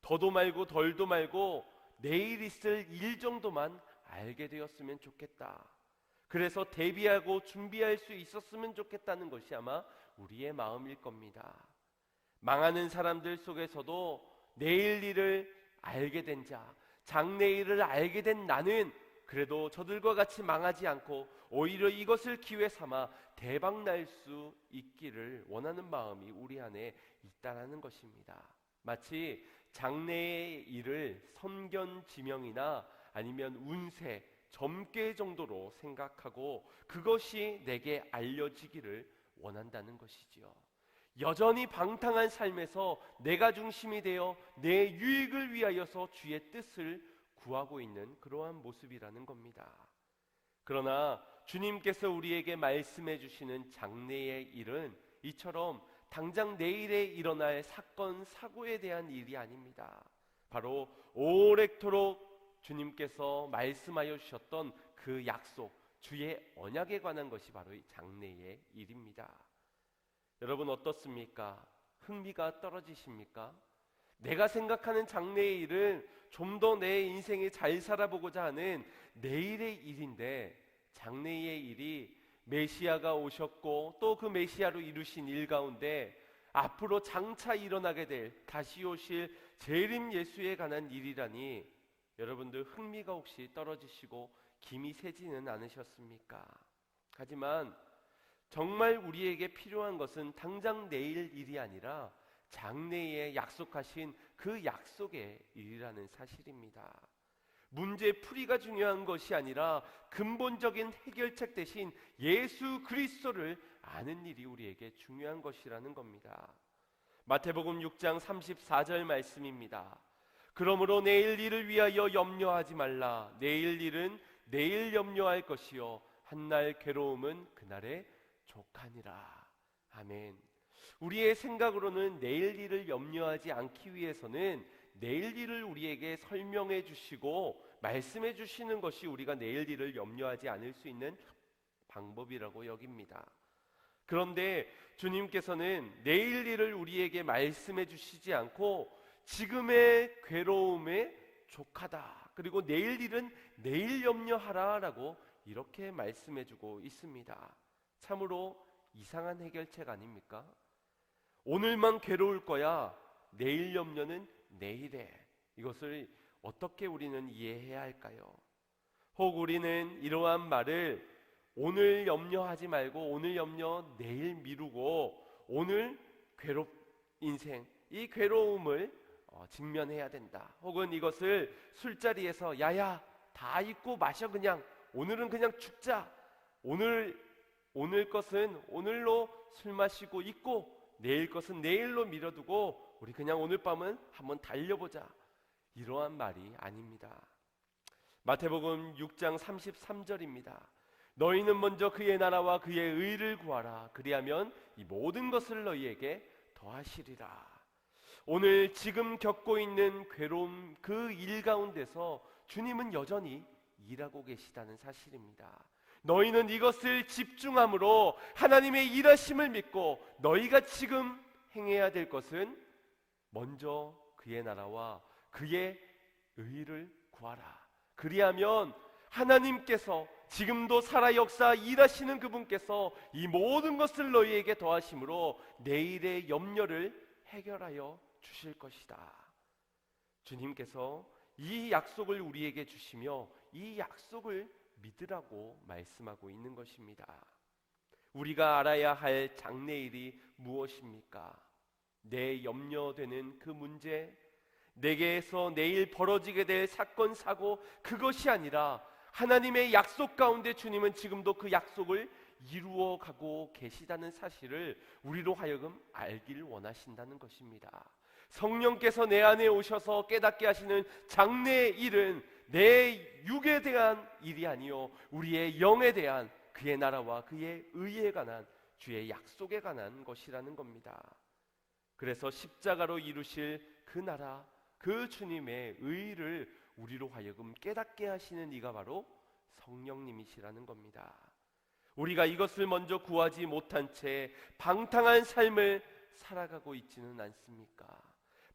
더도 말고 덜도 말고 내일 있을 일 정도만 알게 되었으면 좋겠다. 그래서 대비하고 준비할 수 있었으면 좋겠다는 것이 아마 우리의 마음일 겁니다. 망하는 사람들 속에서도 내일 일을 알게 된 자, 장래 일을 알게 된 나는 그래도 저들과 같이 망하지 않고 오히려 이것을 기회 삼아 대박 날 수 있기를 원하는 마음이 우리 안에 있다라는 것입니다. 마치 장래의 일을 선견지명이나 아니면 운세, 점괘 정도로 생각하고 그것이 내게 알려지기를 원한다는 것이지요. 여전히 방탕한 삶에서 내가 중심이 되어 내 유익을 위하여서 주의 뜻을 구하고 있는 그러한 모습이라는 겁니다. 그러나 주님께서 우리에게 말씀해 주시는 장래의 일은 이처럼 당장 내일에 일어날 사건, 사고에 대한 일이 아닙니다. 바로 오래도록 주님께서 말씀하여 주셨던 그 약속, 주의 언약에 관한 것이 바로 이 장래의 일입니다. 여러분 어떻습니까? 흥미가 떨어지십니까? 내가 생각하는 장래의 일은 좀 더 내 인생에 잘 살아보고자 하는 내일의 일인데, 장래의 일이 메시아가 오셨고 또 그 메시아로 이루신 일 가운데 앞으로 장차 일어나게 될 다시 오실 재림 예수에 관한 일이라니 여러분들 흥미가 혹시 떨어지시고 김이 새지는 않으셨습니까? 하지만 정말 우리에게 필요한 것은 당장 내일 일이 아니라 장래에 약속하신 그 약속의 일이라는 사실입니다. 문제 풀이가 중요한 것이 아니라 근본적인 해결책 대신 예수 그리스도를 아는 일이 우리에게 중요한 것이라는 겁니다. 마태복음 6장 34절 말씀입니다. 그러므로 내일 일을 위하여 염려하지 말라. 내일 일은 내일 염려할 것이요 한날 괴로움은 그날의 족하니라. 아멘. 우리의 생각으로는 내일 일을 염려하지 않기 위해서는 내일 일을 우리에게 설명해 주시고 말씀해 주시는 것이 우리가 내일 일을 염려하지 않을 수 있는 방법이라고 여깁니다. 그런데 주님께서는 내일 일을 우리에게 말씀해 주시지 않고 지금의 괴로움에 족하다, 그리고 내일 일은 내일 염려하라 라고 이렇게 말씀해 주고 있습니다. 참으로 이상한 해결책 아닙니까? 오늘만 괴로울 거야, 내일 염려는 내일에. 이것을 어떻게 우리는 이해해야 할까요? 혹 우리는 이러한 말을 오늘 염려하지 말고 오늘 염려 내일 미루고 오늘 인생 이 괴로움을 직면해야 된다. 혹은 이것을 술자리에서 야야 다 잊고 마셔, 그냥 오늘은 그냥 죽자, 오늘 것은 오늘로 술 마시고 잊고 내일 것은 내일로 미뤄두고 우리 그냥 오늘 밤은 한번 달려보자, 이러한 말이 아닙니다. 마태복음 6장 33절입니다. 너희는 먼저 그의 나라와 그의 의를 구하라. 그리하면 이 모든 것을 너희에게 더하시리라. 오늘 지금 겪고 있는 괴로움, 그 일 가운데서 주님은 여전히 일하고 계시다는 사실입니다. 너희는 이것을 집중함으로 하나님의 일하심을 믿고 너희가 지금 행해야 될 것은 먼저 그의 나라와 그의 의를 구하라. 그리하면 하나님께서 지금도 살아 역사 일하시는 그분께서 이 모든 것을 너희에게 더하심으로 내일의 염려를 해결하여 주실 것이다. 주님께서 이 약속을 우리에게 주시며 이 약속을 믿으라고 말씀하고 있는 것입니다. 우리가 알아야 할 장래일이 무엇입니까? 내 염려되는 그 문제, 내게서 내일 벌어지게 될 사건, 사고, 그것이 아니라 하나님의 약속 가운데 주님은 지금도 그 약속을 이루어 가고 계시다는 사실을 우리로 하여금 알길 원하신다는 것입니다. 성령께서 내 안에 오셔서 깨닫게 하시는 장래의 일은 내 육에 대한 일이 아니요 우리의 영에 대한 그의 나라와 그의 의에 관한 주의 약속에 관한 것이라는 겁니다. 그래서 십자가로 이루실 그 나라, 그 주님의 의를 우리로 하여금 깨닫게 하시는 이가 바로 성령님이시라는 겁니다. 우리가 이것을 먼저 구하지 못한 채 방탕한 삶을 살아가고 있지는 않습니까?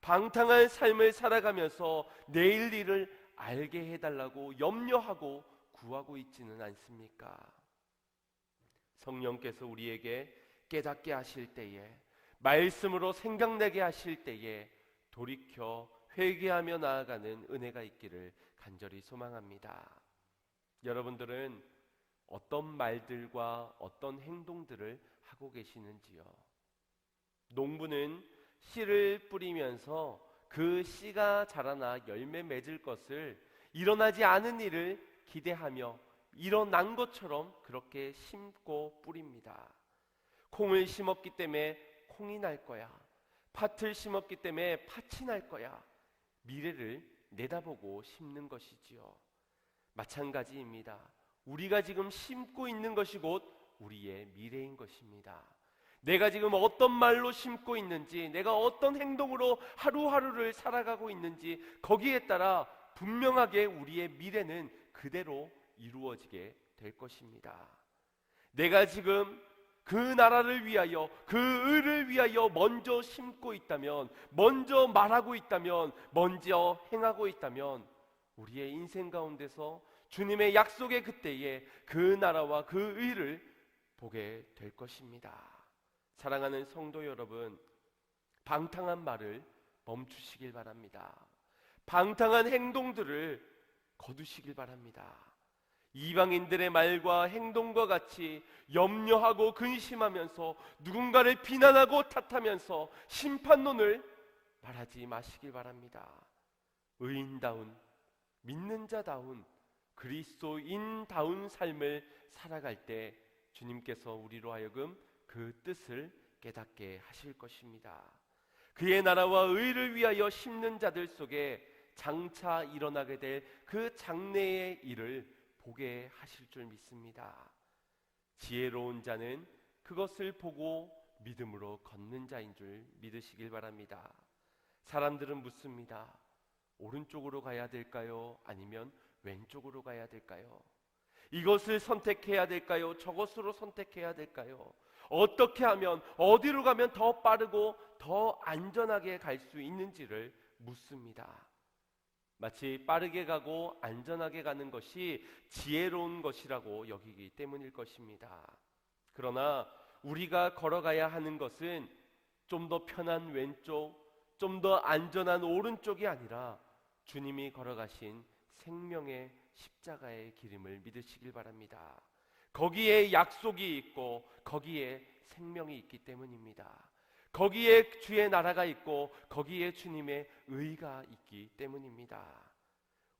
방탕한 삶을 살아가면서 내일 일을 알게 해달라고 염려하고 구하고 있지는 않습니까? 성령께서 우리에게 깨닫게 하실 때에, 말씀으로 생각나게 하실 때에 돌이켜 회개하며 나아가는 은혜가 있기를 간절히 소망합니다. 여러분들은 어떤 말들과 어떤 행동들을 하고 계시는지요? 농부는 씨를 뿌리면서 그 씨가 자라나 열매 맺을 것을 일어나지 않은 일을 기대하며 일어난 것처럼 그렇게 심고 뿌립니다. 콩을 심었기 때문에 콩이 날 거야. 팥을 심었기 때문에 팥이 날 거야. 미래를 내다보고 심는 것이지요. 마찬가지입니다. 우리가 지금 심고 있는 것이 곧 우리의 미래인 것입니다. 내가 지금 어떤 말로 심고 있는지, 내가 어떤 행동으로 하루하루를 살아가고 있는지, 거기에 따라 분명하게 우리의 미래는 그대로 이루어지게 될 것입니다. 내가 지금 그 나라를 위하여, 그 의를 위하여 먼저 심고 있다면, 먼저 말하고 있다면, 먼저 행하고 있다면 우리의 인생 가운데서 주님의 약속의 그때에 그 나라와 그 의를 보게 될 것입니다. 사랑하는 성도 여러분, 방탕한 말을 멈추시길 바랍니다. 방탕한 행동들을 거두시길 바랍니다. 이방인들의 말과 행동과 같이 염려하고 근심하면서 누군가를 비난하고 탓하면서 심판론을 말하지 마시길 바랍니다. 의인다운, 믿는 자다운, 그리스도인다운 삶을 살아갈 때 주님께서 우리로 하여금 그 뜻을 깨닫게 하실 것입니다. 그의 나라와 의를 위하여 심는 자들 속에 장차 일어나게 될 그 장래의 일을 보게 하실 줄 믿습니다. 지혜로운 자는 그것을 보고 믿음으로 걷는 자인 줄 믿으시길 바랍니다. 사람들은 묻습니다. 오른쪽으로 가야 될까요? 아니면 왼쪽으로 가야 될까요? 이것을 선택해야 될까요? 저것으로 선택해야 될까요? 어떻게 하면, 어디로 가면 더 빠르고 더 안전하게 갈 수 있는지를 묻습니다. 마치 빠르게 가고 안전하게 가는 것이 지혜로운 것이라고 여기기 때문일 것입니다. 그러나 우리가 걸어가야 하는 것은 좀 더 편한 왼쪽, 좀 더 안전한 오른쪽이 아니라 주님이 걸어가신 생명의 십자가의 기름을 믿으시길 바랍니다. 거기에 약속이 있고 거기에 생명이 있기 때문입니다. 거기에 주의 나라가 있고 거기에 주님의 의가 있기 때문입니다.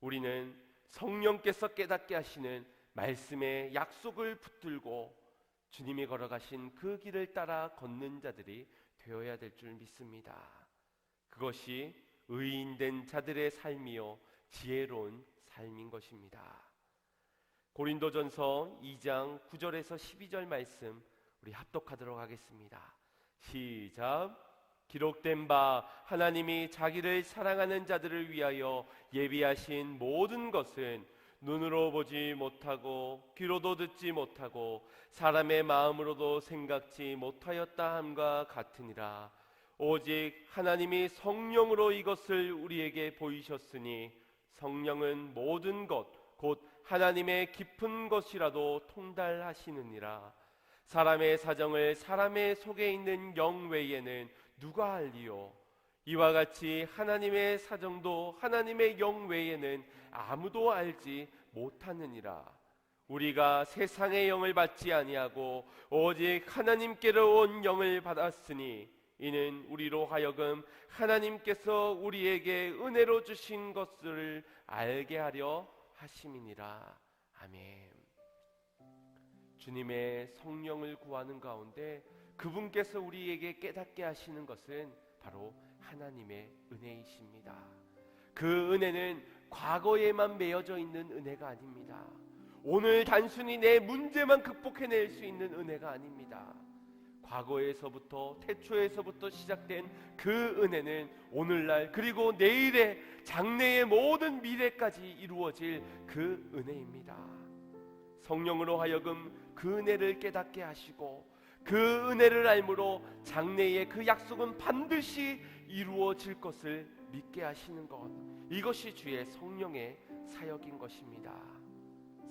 우리는 성령께서 깨닫게 하시는 말씀의 약속을 붙들고 주님이 걸어가신 그 길을 따라 걷는 자들이 되어야 될 줄 믿습니다. 그것이 의인된 자들의 삶이요 지혜로운 삶인 것입니다. 고린도전서 2장 9절에서 12절 말씀 우리 합독하도록 하겠습니다. 시작. 기록된 바 하나님이 자기를 사랑하는 자들을 위하여 예비하신 모든 것은 눈으로 보지 못하고 귀로도 듣지 못하고 사람의 마음으로도 생각지 못하였다 함과 같으니라. 오직 하나님이 성령으로 이것을 우리에게 보이셨으니 성령은 모든 것 곧 하나님의 깊은 것이라도 통달하시느니라. 사람의 사정을 사람의 속에 있는 영 외에는 누가 알리요? 이와 같이 하나님의 사정도 하나님의 영 외에는 아무도 알지 못하느니라. 우리가 세상의 영을 받지 아니하고 오직 하나님께로 온 영을 받았으니 이는 우리로 하여금 하나님께서 우리에게 은혜로 주신 것을 알게 하려 하심이니라. 아멘. 주님의 성령을 구하는 가운데 그분께서 우리에게 깨닫게 하시는 것은 바로 하나님의 은혜이십니다. 그 은혜는 과거에만 매여져 있는 은혜가 아닙니다. 오늘 단순히 내 문제만 극복해낼 수 있는 은혜가 아닙니다. 과거에서부터 태초에서부터 시작된 그 은혜는 오늘날 그리고 내일의 장래의 모든 미래까지 이루어질 그 은혜입니다. 성령으로 하여금 그 은혜를 깨닫게 하시고 그 은혜를 알므로 장래의 그 약속은 반드시 이루어질 것을 믿게 하시는 것, 이것이 주의 성령의 사역인 것입니다.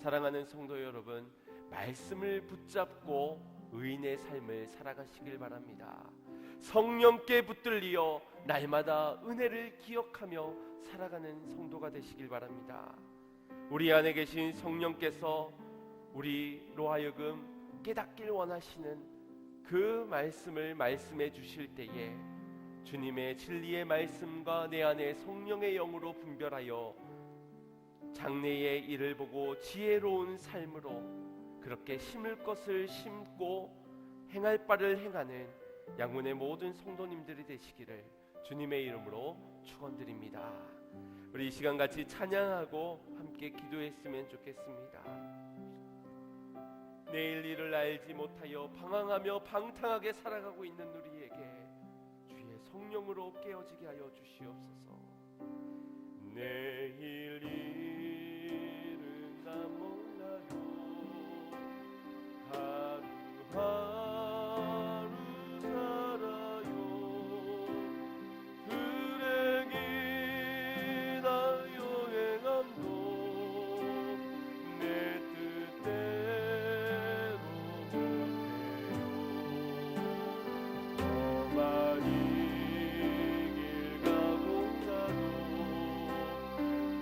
사랑하는 성도 여러분, 말씀을 붙잡고 의인의 삶을 살아가시길 바랍니다. 성령께 붙들리어 날마다 은혜를 기억하며 살아가는 성도가 되시길 바랍니다. 우리 안에 계신 성령께서 우리로 하여금 깨닫길 원하시는 그 말씀을 말씀해 주실 때에 주님의 진리의 말씀과 내 안에 성령의 영으로 분별하여 장래의 일을 보고 지혜로운 삶으로 그렇게 심을 것을 심고 행할 바를 행하는 양문의 모든 성도님들이 되시기를 주님의 이름으로 축원드립니다. 우리 이 시간 같이 찬양하고 함께 기도했으면 좋겠습니다. 내일 일을 알지 못하여 방황하며 방탕하게 살아가고 있는 우리에게 주의 성령으로 깨어지게 하여 주시옵소서. 내일 일은 나 몰라요. 하루하루 살아요. 불행이나 여행함도 내 뜻대로 못해요. 험한 이 길 가고 나도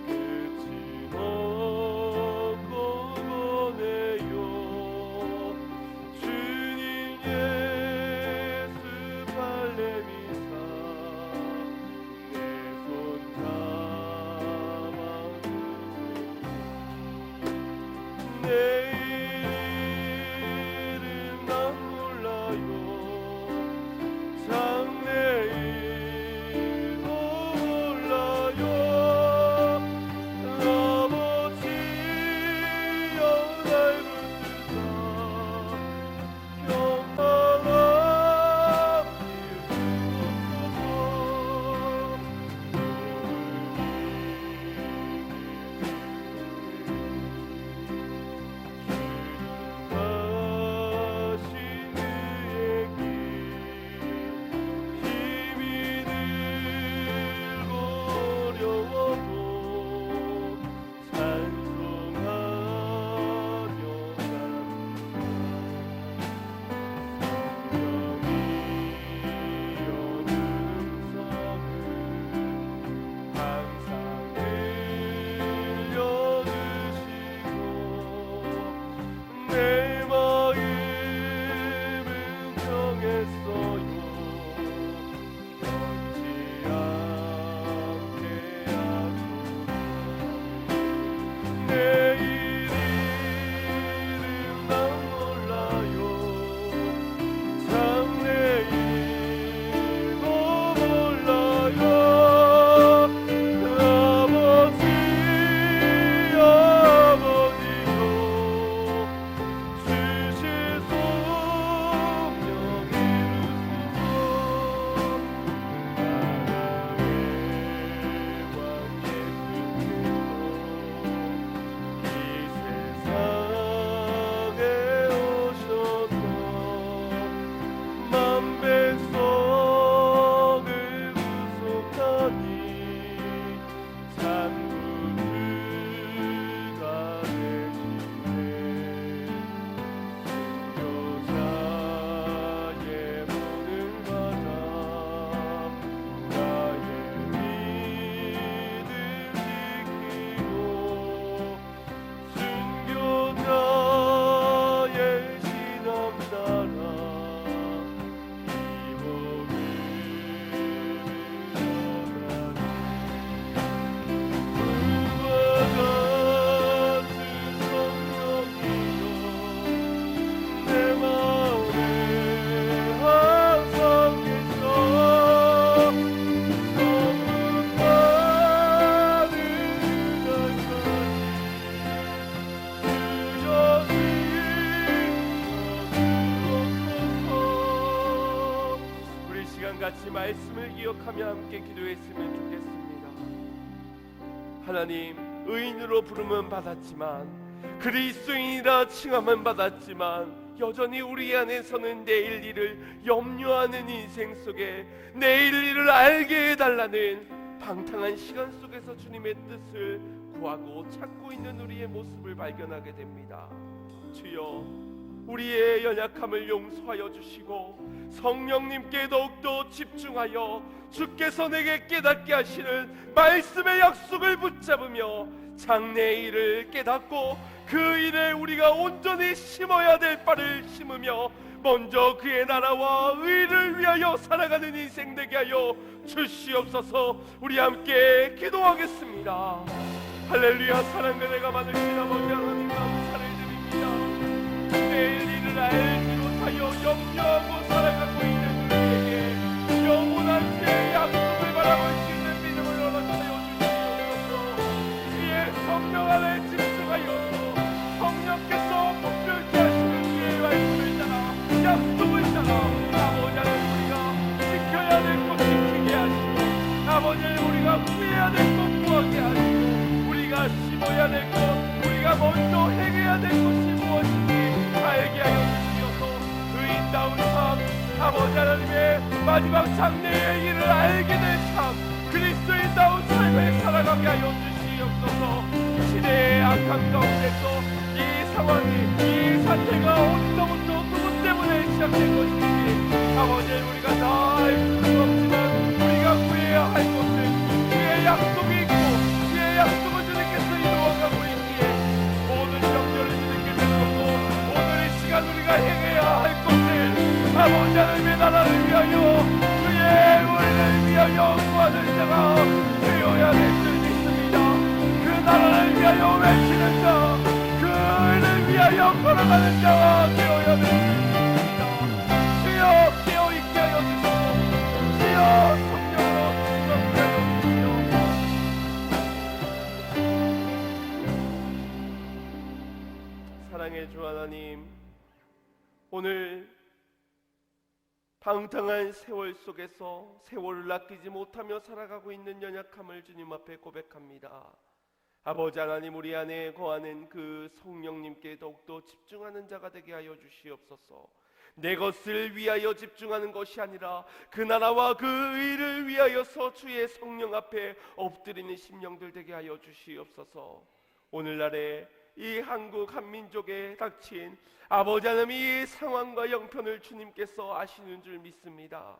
끝이 없고 보내요. 주님 예수 발레미사 내 손 잡아주소서. 내일은 난 몰라요. 장래일도 몰라요. 아버지여 날 붙드사 평안하게 주옵소서. 주님 가신 그의 길 힘이 들고 어려워도 찬송하며 성령이여 음성을 항상 들려주시고 내 마음은 정했어요. 변치 않게 하소서. 내일 일은 난 몰라요. 장래일도 몰라요. 아버지여 아버지여 주실 성령 이루소서. 나라의 왕 예수께서 이 세상에 오셔서 만백성을 구속하니 산구주가 되시네. 여자의 문을 받아 나의 믿음 지키고 순교자의 신앙 따라 이 복음을 전하네. 불과 같은 성령이여 내 마음에 항상 계셔. 성급하는 날까지 주여 우리 시간 같이 말씀을 기억하며 함께 기도했으면 좋겠습니다. 하나님, 의인으로 부름은 받았지만 그리스도인이라 칭함은 받았지만 여전히 우리 안에서는 내일 일을 염려하는 인생 속에 내일 일을 알게 해달라는 방탕한 시간 속에서 주님의 뜻을 구하고 찾고 있는 우리의 모습을 발견하게 됩니다. 주여, 우리의 연약함을 용서하여 주시고 성령님께 더욱더 집중하여 주께서 내게 깨닫게 하시는 말씀의 약속을 붙잡으며 장래의 일을 깨닫고 그 일에 우리가 온전히 심어야 될 바를 심으며 먼저 그의 나라와 의를 위하여 살아가는 인생 되게 하여 주시옵소서. 우리 함께 기도하겠습니다. 할렐루야. 사랑과 은혜가 많으신 아버지 하나님 감사를 드립니다. 내일 일을 알지 못하여 염려하고 살아가고 있는 우리에게 영원한 죄의 약속을 바라볼 수 있는 믿음을 허락하여 주시옵소서. 이에 성령 안에 집중하여서 성령께서 분별케 하시는 주의 말씀을 따라 약속을 따라 아버지 하나님 우리가 지켜야 될 것 지키게 하시고 아버지 하나님 우리가 구해야 될 것 구하게 하시고 우리가 심어야 될 것 우리가 먼저 행해야 될 것이 무엇인지 알게 하여 주시옵소서. 의인다운 삶 아버지 하나님의 마지막 장래의 일을 알게 될 삶 그리스도인다운 삶을 살아가게 하여 주시옵소서. 시대의 악한 가운데서 이 상황이 이 사태가 어디서부터 누구 때문에 시작된 것인지 아버지 우리가 다 알 수는 없지만 우리가 구해야 할 것은 주의 약속이 있고 주의 약속을 주님께서 이루어가고 있기에 모든 정죄를 주님께서 주고 오늘 이 시간 우리가 행해야 할 것을 아버지 하나님의 나라를 위하여 주의 의를 위하여 구하는 자가 되어야 될 줄 믿습니다. 그 나라를 위하여 외치는 자 그 의를 위하여 걸어가는 자가 되어야 될 줄 믿습니다. 주여 깨어있게 하여 주시고 주여 성령으로 충만케 하여 주시옵소서. 사랑의 주 하나님, 오늘 방탕한 세월 속에서 세월을 아끼지 못하며 살아가고 있는 연약함을 주님 앞에 고백합니다. 아버지 하나님 우리 안에 거하는 그 성령님께 더욱더 집중하는 자가 되게 하여 주시옵소서. 내 것을 위하여 집중하는 것이 아니라 그 나라와 그 의를 위하여서 주의 성령 앞에 엎드리는 심령들 되게 하여 주시옵소서. 오늘날에 이 한국 한민족에 닥친 아버지 하나님 이 상황과 형편을 주님께서 아시는 줄 믿습니다.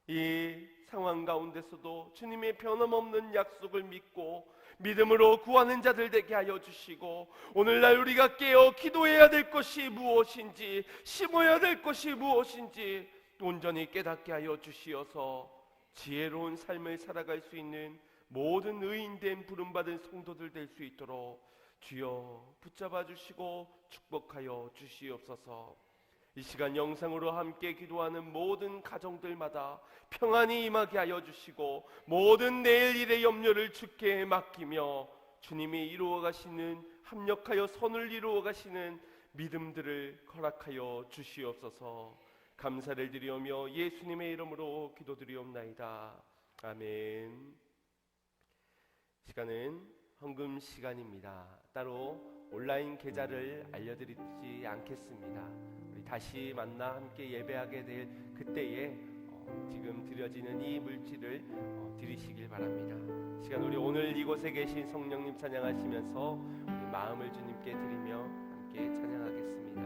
이 상황 가운데서도 주님의 변함없는 약속을 믿고 믿음으로 구하는 자들 되게 하여 주시고 오늘날 우리가 깨어 기도해야 될 것이 무엇인지 심어야 될 것이 무엇인지 온전히 깨닫게 하여 주시어서 지혜로운 삶을 살아갈 수 있는 모든 의인된 부름받은 성도들 될 수 있도록 주여 붙잡아 주시고 축복하여 주시옵소서. 이 시간 영상으로 함께 기도하는 모든 가정들마다 평안이 임하게 하여 주시고 모든 내일 일의 염려를 주께 맡기며 주님이 이루어 가시는 합력하여 선을 이루어 가시는 믿음들을 허락하여 주시옵소서. 감사를 드리오며 예수님의 이름으로 기도드리옵나이다. 아멘. 시간은 헌금 시간입니다. 따로 온라인 계좌를 알려드리지 않겠습니다. 우리 다시 만나 함께 예배하게 될 그때에 지금 드려지는 이 물질을 드리시길 바랍니다. 시간 우리 오늘 이곳에 계신 성령님 찬양하시면서 우리 마음을 주님께 드리며 함께 찬양하겠습니다.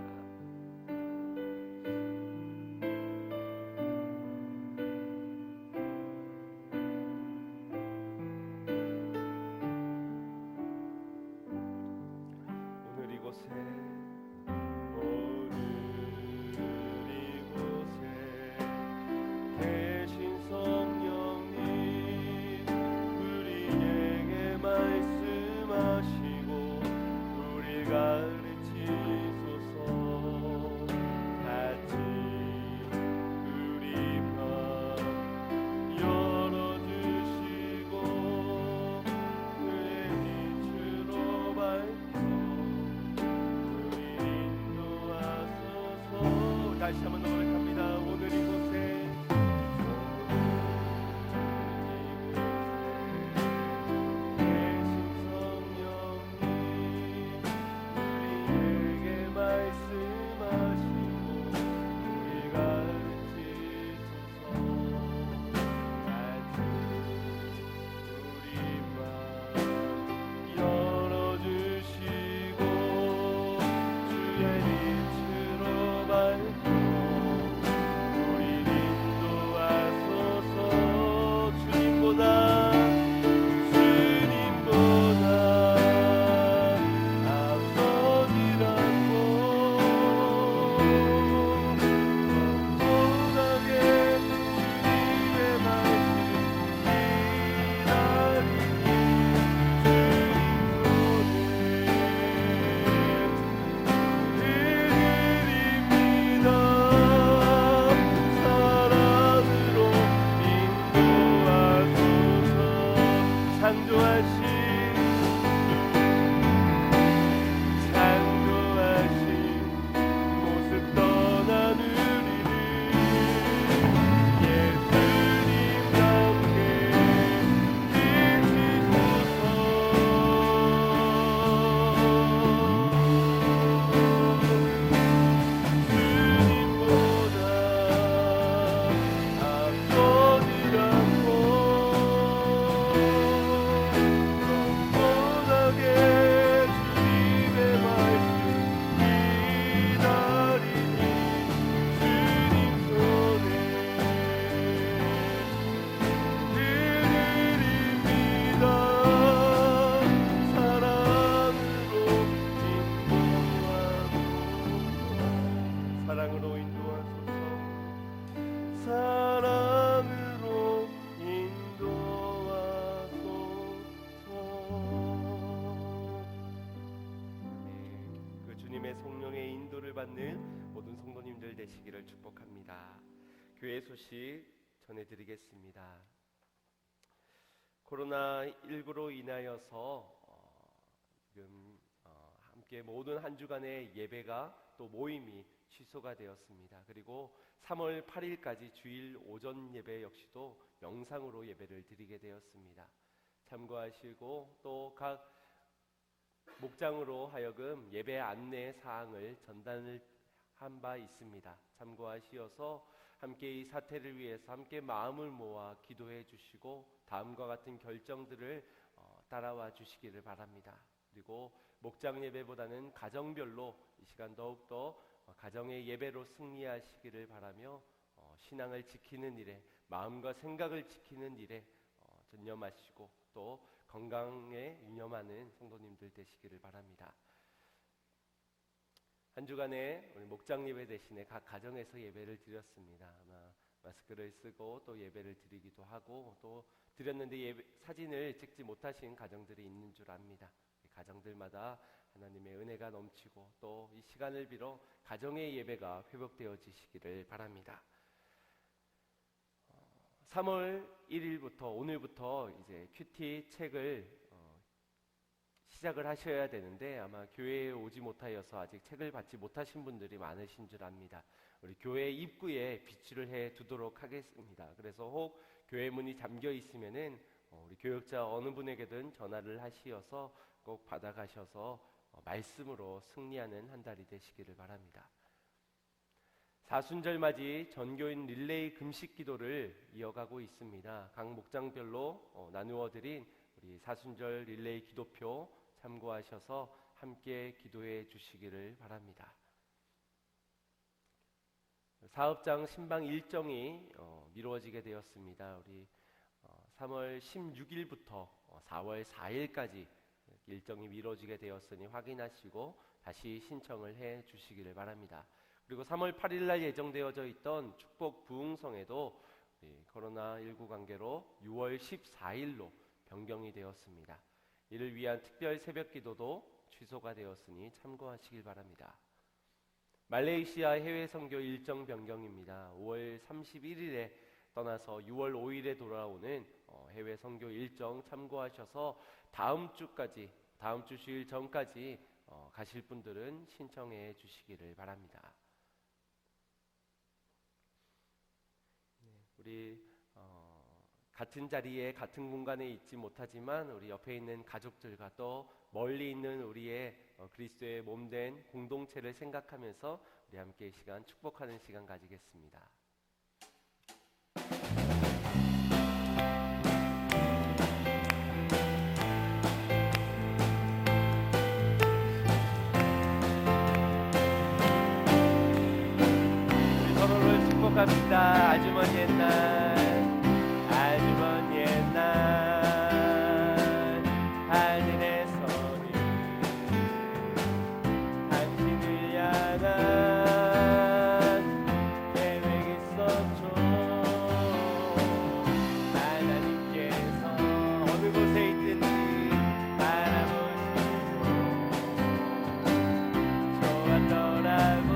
다시 한번 노력합니다. 오늘 이곳에 계신 성령님 우리에게 말씀하시고 우리 가르치소서. 같이 우리 맘 열어주시고 주의 빛으로 사랑으로 인도하소서. 사랑으로 인도하소서. 네, 그 주님의 성령의 인도를 받는 모든 성도님들 되시기를 축복합니다. 교회 소식 전해드리겠습니다. 코로나19로 인하여서 지금 함께 모든 한 주간의 예배가 또 모임이 취소가 되었습니다. 그리고 3월 8일까지 주일 오전 예배 역시도 영상으로 예배를 드리게 되었습니다. 참고하시고 또 각 목장으로 하여금 예배 안내 사항을 전달을 한 바 있습니다. 참고하시어서 함께 이 사태를 위해서 함께 마음을 모아 기도해 주시고 다음과 같은 결정들을 따라와 주시기를 바랍니다. 그리고 목장 예배보다는 가정별로 이 시간 더욱더 가정의 예배로 승리하시기를 바라며 신앙을 지키는 일에 마음과 생각을 지키는 일에 전념하시고 또 건강에 유념하는 성도님들 되시기를 바랍니다. 한 주간에 우리 목장 예배 대신에 각 가정에서 예배를 드렸습니다. 아마 마스크를 쓰고 또 예배를 드리기도 하고 또 드렸는데 사진을 찍지 못하신 가정들이 있는 줄 압니다. 가정들마다 하나님의 은혜가 넘치고 또 이 시간을 빌어 가정의 예배가 회복되어지시기를 바랍니다. 3월 1일부터 오늘부터 이제 큐티 책을 시작을 하셔야 되는데 아마 교회에 오지 못하여서 아직 책을 받지 못하신 분들이 많으신 줄 압니다. 우리 교회 입구에 비치를 해 두도록 하겠습니다. 그래서 혹 교회 문이 잠겨 있으면은 우리 교역자 어느 분에게든 전화를 하시어서 꼭 받아가셔서 말씀으로 승리하는 한 달이 되시기를 바랍니다. 사순절 맞이 전교인 릴레이 금식 기도를 이어가고 있습니다. 각 목장별로 나누어 드린 우리 사순절 릴레이 기도표 참고하셔서 함께 기도해 주시기를 바랍니다. 사업장 신방 일정이 미루어지게 되었습니다. 우리 3월 16일부터 4월 4일까지 일정이 미뤄지게 되었으니 확인하시고 다시 신청을 해 주시기를 바랍니다. 그리고 3월 8일 날 예정되어져 있던 축복 부흥성에도 코로나19 관계로 6월 14일로 변경이 되었습니다. 이를 위한 특별 새벽 기도도 취소가 되었으니 참고하시길 바랍니다. 말레이시아 해외 선교 일정 변경입니다. 5월 31일에 떠나서 6월 5일에 돌아오는 해외 선교 일정 참고하셔서 다음 주 주일 전까지 가실 분들은 신청해 주시기를 바랍니다. 우리 같은 자리에 같은 공간에 있지 못하지만 우리 옆에 있는 가족들과 또 멀리 있는 우리의 그리스도의 몸된 공동체를 생각하면서 우리 함께 이 시간 축복하는 시간 가지겠습니다. 우리 서로를 축복합니다. 아주 먼 옛날 하늘에서는 당신을 향한 계획이 있었죠. 하나님께서 어느 곳에 있든지 바라보시고 좋았더라고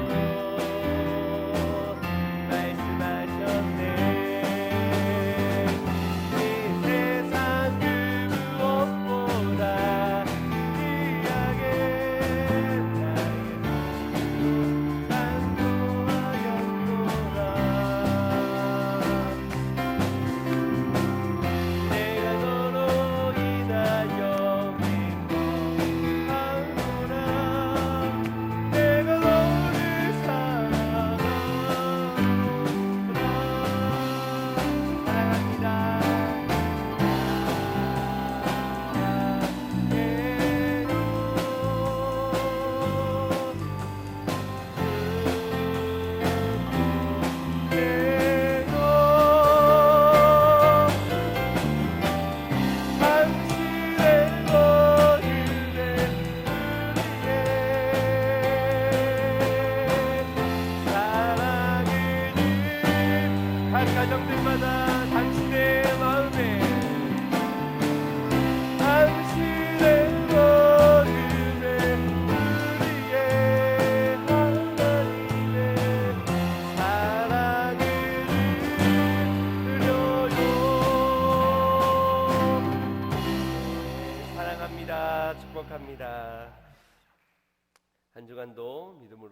말씀하셨네.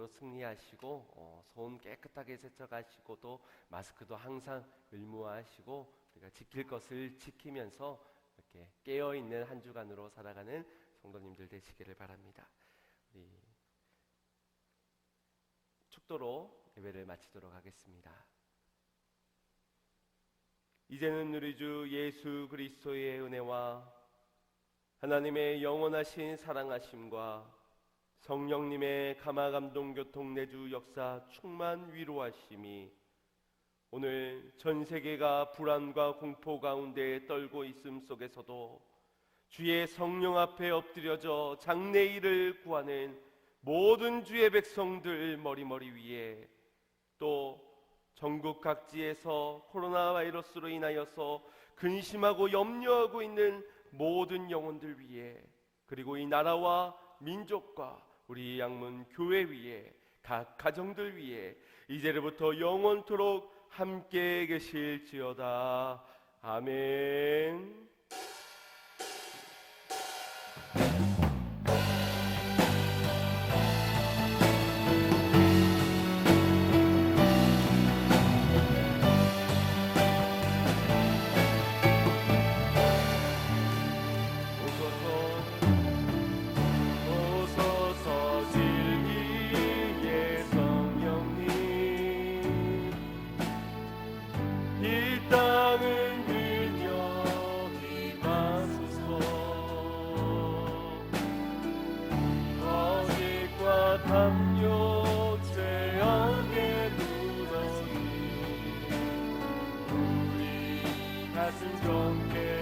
영으로 승리하시고 손 깨끗하게 세척하시고 또 마스크도 항상 의무화하시고 우리가 지킬 것을 지키면서 이렇게 깨어있는 한 주간으로 살아가는 성도님들 되시기를 바랍니다. 우리 축도로 예배를 마치도록 하겠습니다. 이제는 우리 주 예수 그리스도의 은혜와 하나님의 영원하신 사랑하심과 성령님의 감화감동 교통 내주 역사 충만 위로하심이 오늘 전 세계가 불안과 공포 가운데 떨고 있음 속에서도 주의 성령 앞에 엎드려져 장래일을 구하는 모든 주의 백성들 머리머리 위에 또 전국 각지에서 코로나 바이러스로 인하여서 근심하고 염려하고 있는 모든 영혼들 위에 그리고 이 나라와 민족과 우리 양문 교회 위에 각 가정들 위에 이제로부터 영원토록 함께 계실지어다. 아멘. 담요 죄악에 무너진 우리 가슴 좁게